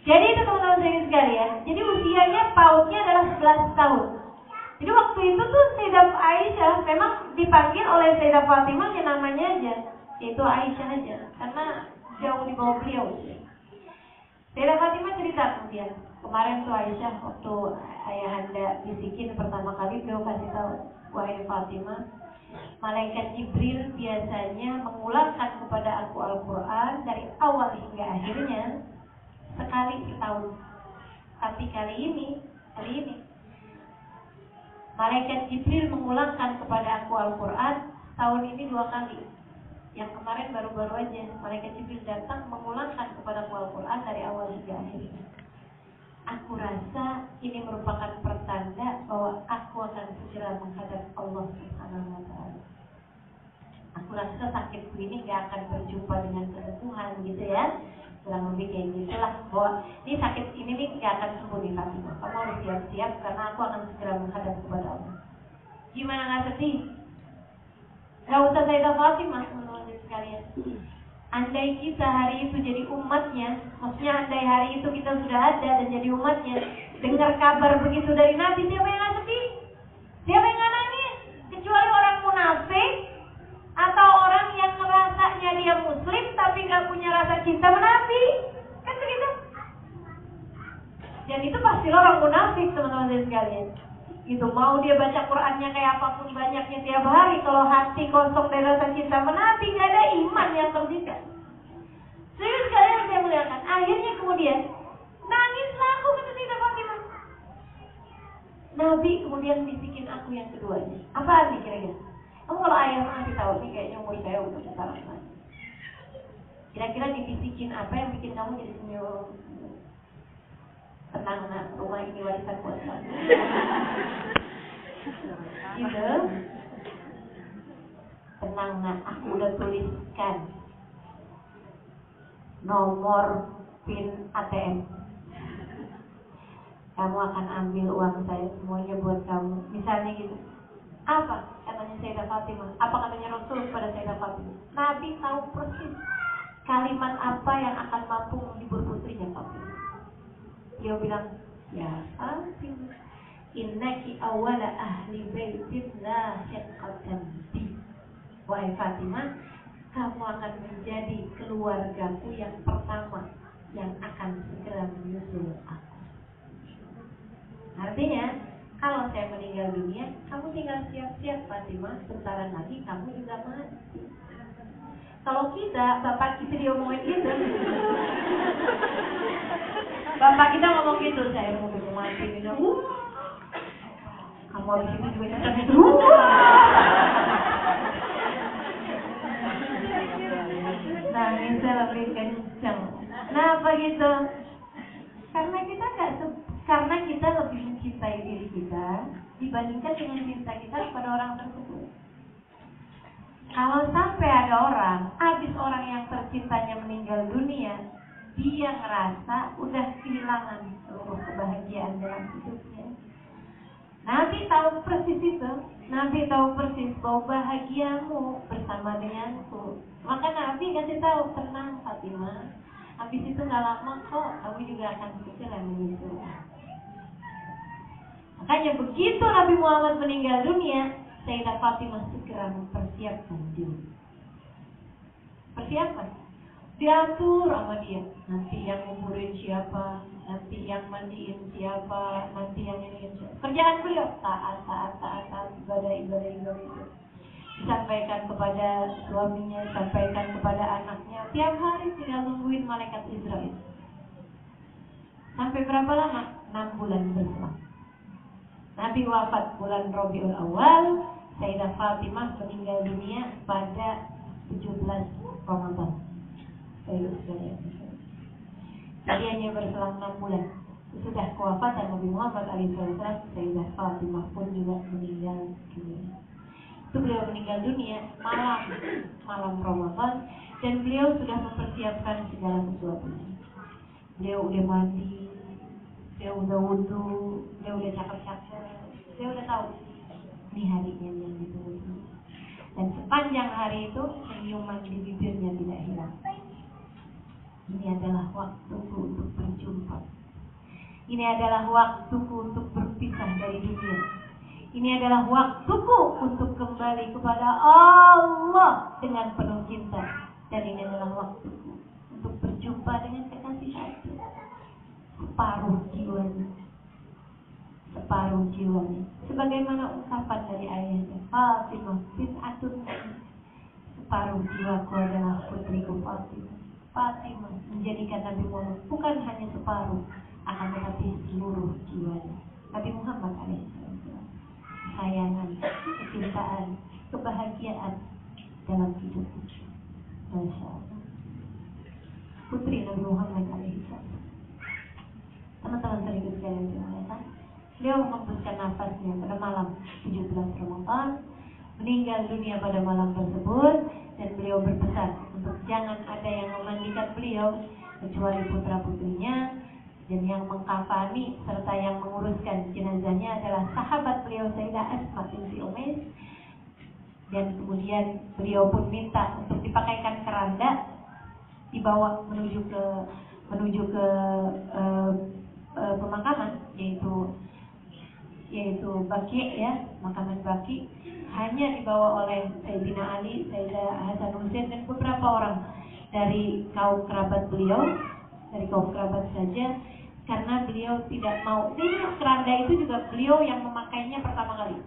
Jadi itu teman-teman sekalian. Jadi usianya pautnya adalah 11 tahun. Jadi waktu itu tuh Sayyidah Aisyah memang dipanggil oleh Sayyidah Fatimah yang namanya aja, yaitu Aisyah aja, karena jauh di bawah beliau. Sayyidah Fatimah cerita kemudian, kemarin tuh Aisyah waktu ayahanda bisikin pertama kali, beliau kasih tahu, wahai Fatimah, malaikat Jibril biasanya mengulangkan kepada aku Al-Quran dari awal hingga akhirnya sekali setahun. Tapi kali ini malaikat Jibril mengulangkan kepada aku Al-Quran tahun ini 2 kali. Yang kemarin baru-baru aja malaikat Jibril datang mengulangkan kepada aku Al-Quran dari awal hingga akhirnya. Aku rasa ini merupakan pertanda bahwa aku akan segera menghadap Allah Subhanahu wa Ta'ala. Aku rasa sakitku ini gak akan berjumpa dengan kesembuhan gitu ya. Kurang lebih kayak gitulah, bahwa ini sakit ini nih gak akan sembuh di Fatimah. Kamu harus siap-siap karena aku akan segera menghadap kepada Allah. Gimana gak sedih? Gak usah Sayyidah Fatimah, teman-teman sekalian. Andai kita hari itu jadi umatnya, maksudnya andai hari itu kita sudah ada dan jadi umatnya, dengar kabar begitu dari Nabi, siapa yang gak sedih? Siapa yang gak nangis? Kecuali orang munafik atau orang yang merasanya dia muslim tapi gak punya rasa cinta Nabi. Kan begitu? Dan itu pasti orang munafik, teman-teman sekalian. Itu mau dia baca Qur'annya kayak apapun banyaknya tiap hari, kalau hati kosong dari rasa cinta Nabi, gak ada iman yang tersisa. Serius sekalian saya muliakan. Akhirnya kemudian nangislah aku, kata Sayyidah Fatimah. Nabi kemudian bisikin aku yang keduanya. Apaan nih kira-kira? Kamu kalau ayah ngasih tahu nih, kayaknya umur saya udah besar. Kira-kira dibisikin apa yang bikin kamu jadi senyum? Tenang nak, rumah ini warisan buat kamu. Gitu. Tenang nak, aku udah tuliskan nomor PIN ATM. Kamu akan ambil uang saya semuanya buat kamu. Misalnya gitu. Apa katanya Sayyidah Fatimah? Apa katanya Rasul kepada Sayyidah Fatimah? Nabi tahu persis kalimat apa yang akan mampu menghibur putrinya Fatimah. Dia bilang, ya Fatimah, innaki awala ahli baitin la syaqatan bi. Wahai Fatimah, kamu akan menjadi keluargaku yang pertama yang akan segera menyusul aku. Artinya, kalau saya meninggal dunia, kamu tinggal siap-siap Fatimah, sebentar lagi kamu juga mati. Kalau kita, bapak kita diomongin gitu. Bapak kita ngomong gitu, saya mau mati gitu. Kamu habis itu juga nyata gitu. Nangisnya lebih kenceng. Kenapa gitu? Karena kita lebih mencintai diri kita dibandingkan dengan cinta kita kepada orang tersebut. Kalau sampai ada orang, habis orang yang tercintanya meninggal dunia, dia ngerasa udah kehilangan seluruh kebahagiaan dalam hidupnya. Nabi tahu persis itu. Nabi tahu persis bahwa bahagiamu bersama denganku. Maka Nabi kasih tahu, tenang Fatimah, habis itu gak lama kok kamu juga akan segera menyusul. Makanya begitu Nabi Muhammad meninggal dunia, Sayyidah Fatimah segera mempersiapkan diri. Persiapan diatur sama dia. Nanti yang nguburin siapa, nanti yang mandiin siapa, nanti yang ini siapa. Kerjaan beliau taat, ibadah. Disampaikan kepada suaminya, disampaikan kepada anaknya. Tiap hari tinggal nungguin malaikat Israel. Sampai berapa lama? 6 bulan berselang. Nabi wafat bulan Rabiul Awal, Sayyidah Fatimah meninggal dunia pada 17 Ramadan. Jadi hanya berselang 6 bulan. Sudah kewafatan Nabi Muhammad SAW, Sayyidah Fatimah pun juga meninggal dunia. Itu beliau meninggal dunia malam Ramadan, dan beliau sudah mempersiapkan segala sesuatunya. Beliau udah mandi, beliau udah wudu, beliau udah cakep-cakep, beliau udah tahu ini harinya yang ditunggu. Dan sepanjang hari itu senyuman di bibirnya tidak hilang. Ini adalah waktuku untuk berjumpa. Ini adalah waktuku untuk berpisah dari dunia. Ini adalah waktuku untuk kembali kepada Allah dengan penuh cinta. Dan ini adalah waktuku untuk berjumpa dengan kekasih hati. Separuh jiwanya. Sebagaimana ungkapan dari ayahnya, Fatimah bid'atun. Separuh jiwaku adalah putriku Fatimah. Fatimah menjadikan Nabi Muhammad bukan hanya separuh, akan tetapi seluruh jiwanya. Nabi Muhammad alaihissalam, kesayangan, kecintaan, kebahagiaan dalam hidup. Masya Allah. Putri Nabi Muhammad alaihissalam. Teman-teman sekaligus sekalian dimuliakan, beliau menghembuskan nafasnya pada malam 17 Ramadan, meninggal dunia pada malam tersebut, dan beliau berpesan untuk jangan ada yang memandikan beliau kecuali putra-putrinya, dan yang mengkafani serta yang menguruskan jenazahnya adalah sahabat beliau Sayyidah Asma binti Umais. Dan kemudian beliau pun minta untuk dipakaikan keranda, dibawa menuju ke pemakaman, yaitu Baqi, ya, makaman Baqi. Hanya dibawa oleh Sayyidina Ali, Sayyidah Hasan Hussein, dan beberapa orang dari kaum kerabat beliau, dari kaum kerabat saja, karena beliau tidak mau. Jadi keranda itu juga beliau yang memakainya pertama kali.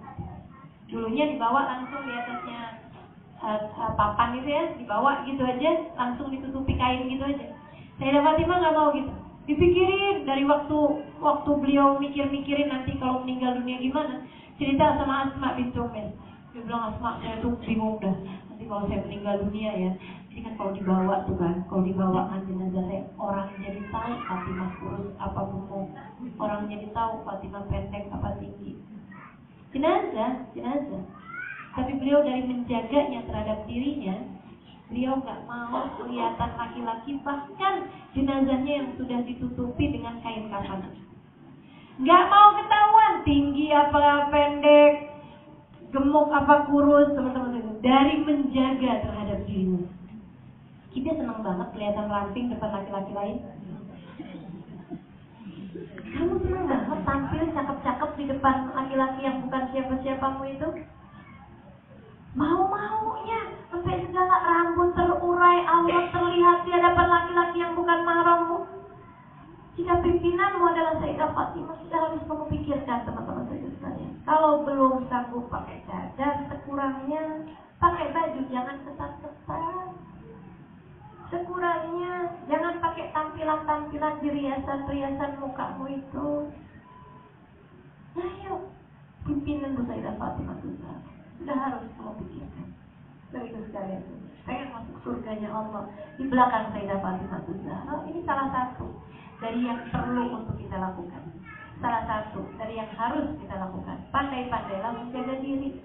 Dulunya dibawa langsung di atasnya papan itu, ya, dibawa gitu aja, langsung ditutupi kain gitu aja. Sayyidah Fatimah nggak mau gitu. Dipikirin dari waktu beliau mikirin nanti kalau meninggal dunia gimana. Cerita sama Asma binti Umais. Dia bilang, Asma, saya tuh bingung dah. Nanti kalau saya meninggal dunia, ya, ini kan kalau dibawa tuh kan, kalau dibawa kan jenazah saya, orang jadi tahu Fatimah kurus apa gemuk, orang jadi tahu Fatimah pendek apa tinggi. Jenazah. Tapi beliau dari menjaganya terhadap dirinya, beliau nggak mau kelihatan laki-laki, bahkan jenazahnya yang sudah ditutupi dengan kain kafan. Nggak mau ketahuan tinggi apa pendek, gemuk apa kurus, teman-teman. Dari menjaga terhadap dirinya. Kita senang banget kelihatan ramping depan laki-laki lain. Kamu senang banget tampil cakep-cakep di depan laki-laki yang bukan siapa-siapamu itu? Mau-maunya sampai segala rambut terurai, aurat terlihat di hadapan laki-laki yang bukan mahrammu. Jika pimpinanmu adalah Sayyidah Fatimah, sudah harus kamu pikirkan, teman-teman sekalian. Kalau belum sanggup pakai cadar, sekurangnya pakai baju, jangan ketat-ketat. Sekurangnya jangan pakai tampilan-tampilan di riasan-riasan mukamu itu. Nah, yuk, pimpinan Sayyidah Fatimah sudah harus kamu pikirkan. Begitu sekalian, pengen masuk surganya Allah di belakang Sayyidah Fatimah. Ini salah satu dari yang perlu untuk kita lakukan. Salah satu dari yang harus kita lakukan. Pandai-pandailah menjaga diri.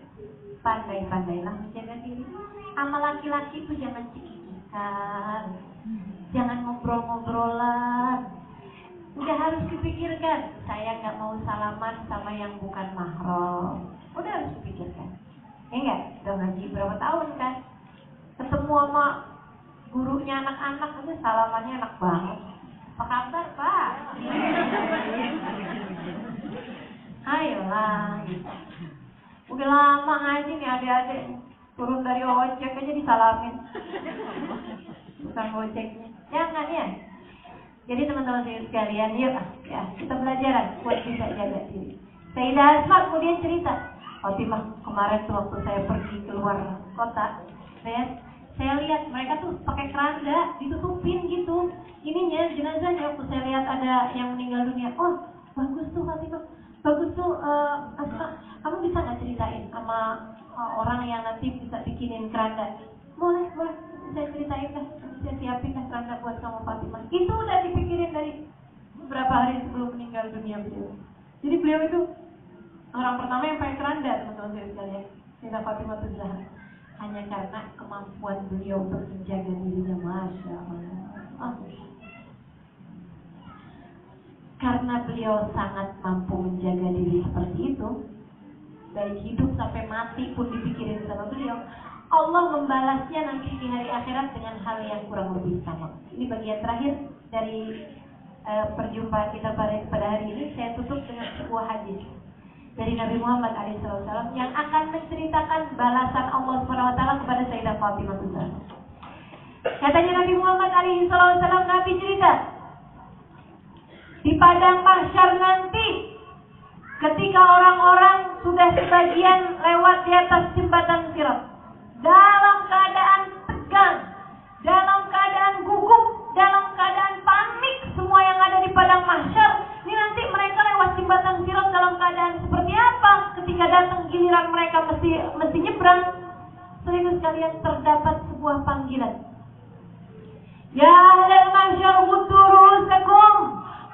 Pandai-pandailah menjaga diri. Sama laki-laki itu jangan cikikan, jangan ngobrol-ngobrolan. Udah harus dipikirkan. Saya nggak mau salaman sama yang bukan mahram. Udah harus dipikirkan. Enggak, udah ngaji berapa tahun kan? Ketemu sama gurunya anak-anak aja salamannya enak banget. Apa kabar, Pak? Ayolah, gitu. Udah lama ngaji nih adik-adik, turun dari ojek aja disalamin. tukang gojeknya. Jangan ya. Jadi teman-teman sekalian, yuk ya kita belajar buat bisa jaga diri. Sayyidah Asma kemudian cerita, Fatimah kemarin tuh waktu saya pergi keluar kota, saya lihat mereka tuh pakai keranda, ditutupin gitu. Ininya jenazahnya waktu saya lihat ada yang meninggal dunia. Oh bagus tuh Fatimah, bagus tuh Asma, kamu bisa nggak ceritain sama orang yang nanti bisa bikinin keranda? Boleh, saya ceritain dah, saya siapin dah keranda buat kamu Fatimah. Itu udah dipikirin dari beberapa hari sebelum meninggal dunia beliau. Jadi beliau itu orang pertama yang pakai keranda, teman-teman saya sekalian. Sayyidah Fatimah Zahra. Hanya karena kemampuan beliau untuk menjaga dirinya, masya Allah. Karena beliau sangat mampu menjaga diri seperti itu, baik hidup sampai mati pun dipikirin sama beliau. Allah membalasnya nanti di hari akhirat dengan hal yang kurang lebih sama. Ini bagian terakhir dari perjumpaan kita pada hari ini. Saya tutup dengan sebuah hadis dari Nabi Muhammad SAW yang akan menceritakan balasan Allah SWT kepada Sayyidah Fatimah Zahra. Katanya Nabi Muhammad SAW, Nabi cerita, di padang mahsyar nanti, ketika orang-orang sudah sebagian lewat di atas jembatan Sirat, dalam keadaan tegang, dalam keadaan gugup, dalam keadaan panik, semua yang ada di padang mahsyar. Ini nanti mereka lewat jembatan Sirat dalam keadaan seperti apa? Ketika datang giliran mereka mesti nyebrang. Saudara sekalian, terdapat sebuah panggilan. Ya ahlal mahsyar ghuddu ru'usakum.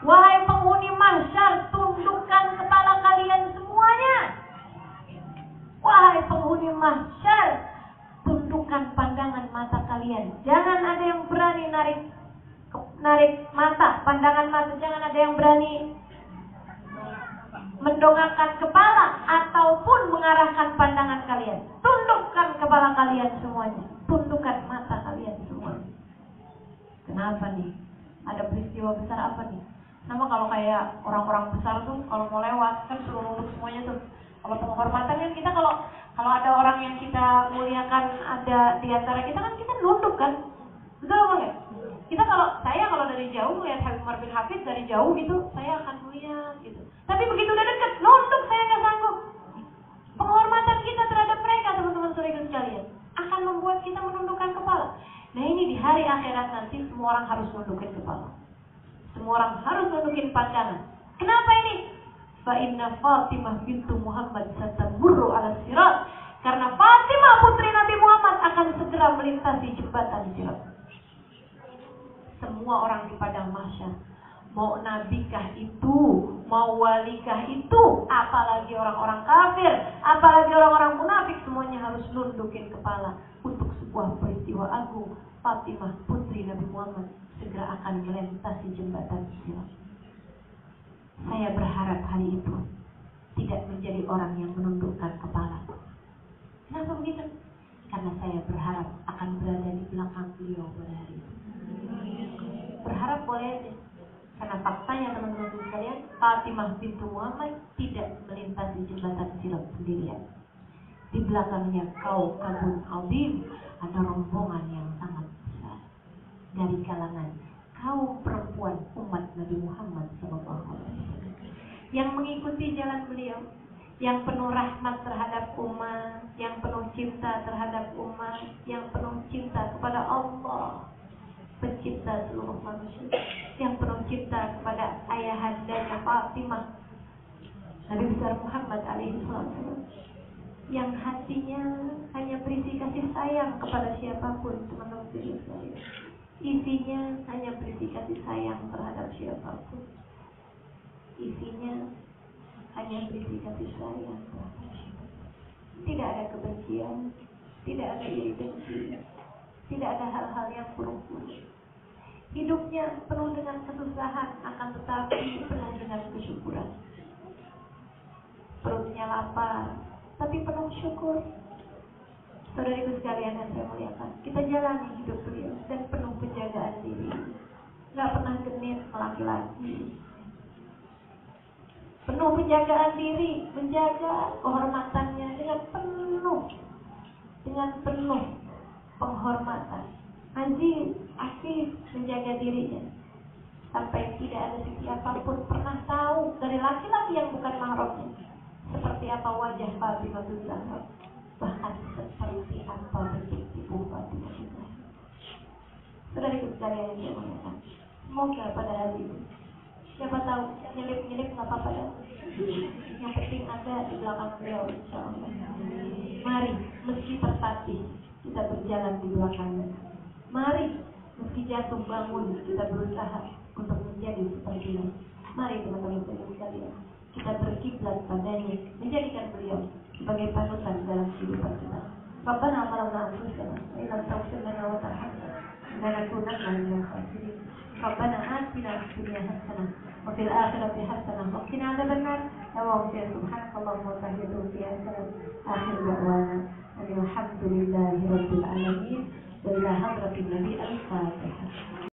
Wahai penghuni mahsyar, tundukkan kepala kalian semuanya. Wahai penghuni mahsyar, tundukkan pandangan mata kalian. Jangan ada yang berani narik mata, pandangan mata. Jangan ada yang berani mendongakkan kepala ataupun mengarahkan pandangan kalian. Tundukkan kepala kalian semuanya. Tundukkan mata kalian semuanya. Kenapa nih? Ada peristiwa besar apa nih? Sama kalau kayak orang-orang besar tuh kalau mau lewat kan suruh nunduk semuanya tuh. Kalau penghormatan kan kita kalau ada orang yang kita muliakan ada di antara kita kan kita nunduk kan. Betul apa enggak? Kita kalau dari jauh melihat Habib Umar bin Hafid dari jauh gitu, saya akan melihat gitu. Tapi begitu udah dekat, nunduk saya nggak sanggup. Penghormatan kita terhadap mereka, teman-teman saudara sekalian, akan membuat kita menundukkan kepala. Nah ini di hari akhirat nanti semua orang harus nundukkan kepala. Semua orang harus nundukin pandangan. Kenapa ini? Fa inna Fatimah bintu Muhammad satamurru ala sirat. Karena Fatimah putri Nabi Muhammad akan segera melintasi jembatan sirat. Semua orang di padang mahsyar, mau nabikah itu, mau walikah itu, apalagi orang-orang kafir, apalagi orang-orang munafik, semuanya harus nundukin kepala untuk sebuah peristiwa agung. Fatimah putri Nabi Muhammad segera akan melintasi jembatan sirat. Saya berharap hari itu tidak menjadi orang yang menundukkan kepala. Kenapa begitu? Karena saya berharap akan berada di belakang beliau pada hari itu. Berharap boleh aja. Karena faktanya teman-teman sekalian, Fatimah bintu Muhammad tidak melintasi jembatan sirat sendirian. Di belakangnya kabun azim, ada rombongan yang sangat besar dari kalangan kaum perempuan umat Nabi Muhammad SAW yang mengikuti jalan beliau, yang penuh rahmat terhadap umat, yang penuh cinta terhadap umat, yang penuh cinta kepada Allah, pencipta seluruh manusia, yang penuh cinta kepada ayahandanya Fatimah, Nabi besar Muhammad alaihissalam, yang hatinya hanya berisi kasih sayang kepada siapapun, teman-teman sekalian. Isinya hanya berisi kasih sayang terhadap siapapun. Isinya hanya berisi kasih sayang terhadap siapapun. Tidak ada kebencian, tidak ada iri dengki, tidak ada hal-hal yang buruk-buruk. Hidupnya penuh dengan kesusahan, akan tetapi penuh dengan kesyukuran. Perutnya lapar, tapi penuh syukur. Saudariku sekalian yang saya muliakan, kita jalani hidup beliau dan penuh penjagaan diri, nggak pernah genit laki-laki, penuh penjagaan diri, menjaga kehormatannya dengan penuh penghormatan. Aziz, Afif menjaga dirinya sampai tidak ada siapapun pernah tahu dari laki-laki yang bukan mahramnya seperti apa wajah Fatimah Zahra, bahkan seperti apa bentuk tubuh Fatimah Zahra. Saudara-saudari sekalian yang saya muliakan, semoga pada hari ini, siapa tahu nyelip-nyelip nggak apa-apa dah. Yang penting ada di belakang beliau, insya Allah. Mari, meski tertatih, kita berjalan di belakangnya. Mari, meski jatuh bangun, kita berusaha untuk menjadi seperti ini. Mari teman-teman sekalian, kita berkiblat padanya, menjadikan beliau sebagai panutan dalam kehidupan kita. Rabbana zalamna anfusana wa illam taghfir lana wa tarhamna lanakunanna minal khasirin. Rabbana atina fid dunya hasanah wa fil akhirati hasanah wa qina adzabannar. Subhanakallahumma wa bihamdika akhir da'wana alhamdulillahi rabbil alamin wa ila hadratin nabi al-fatihah.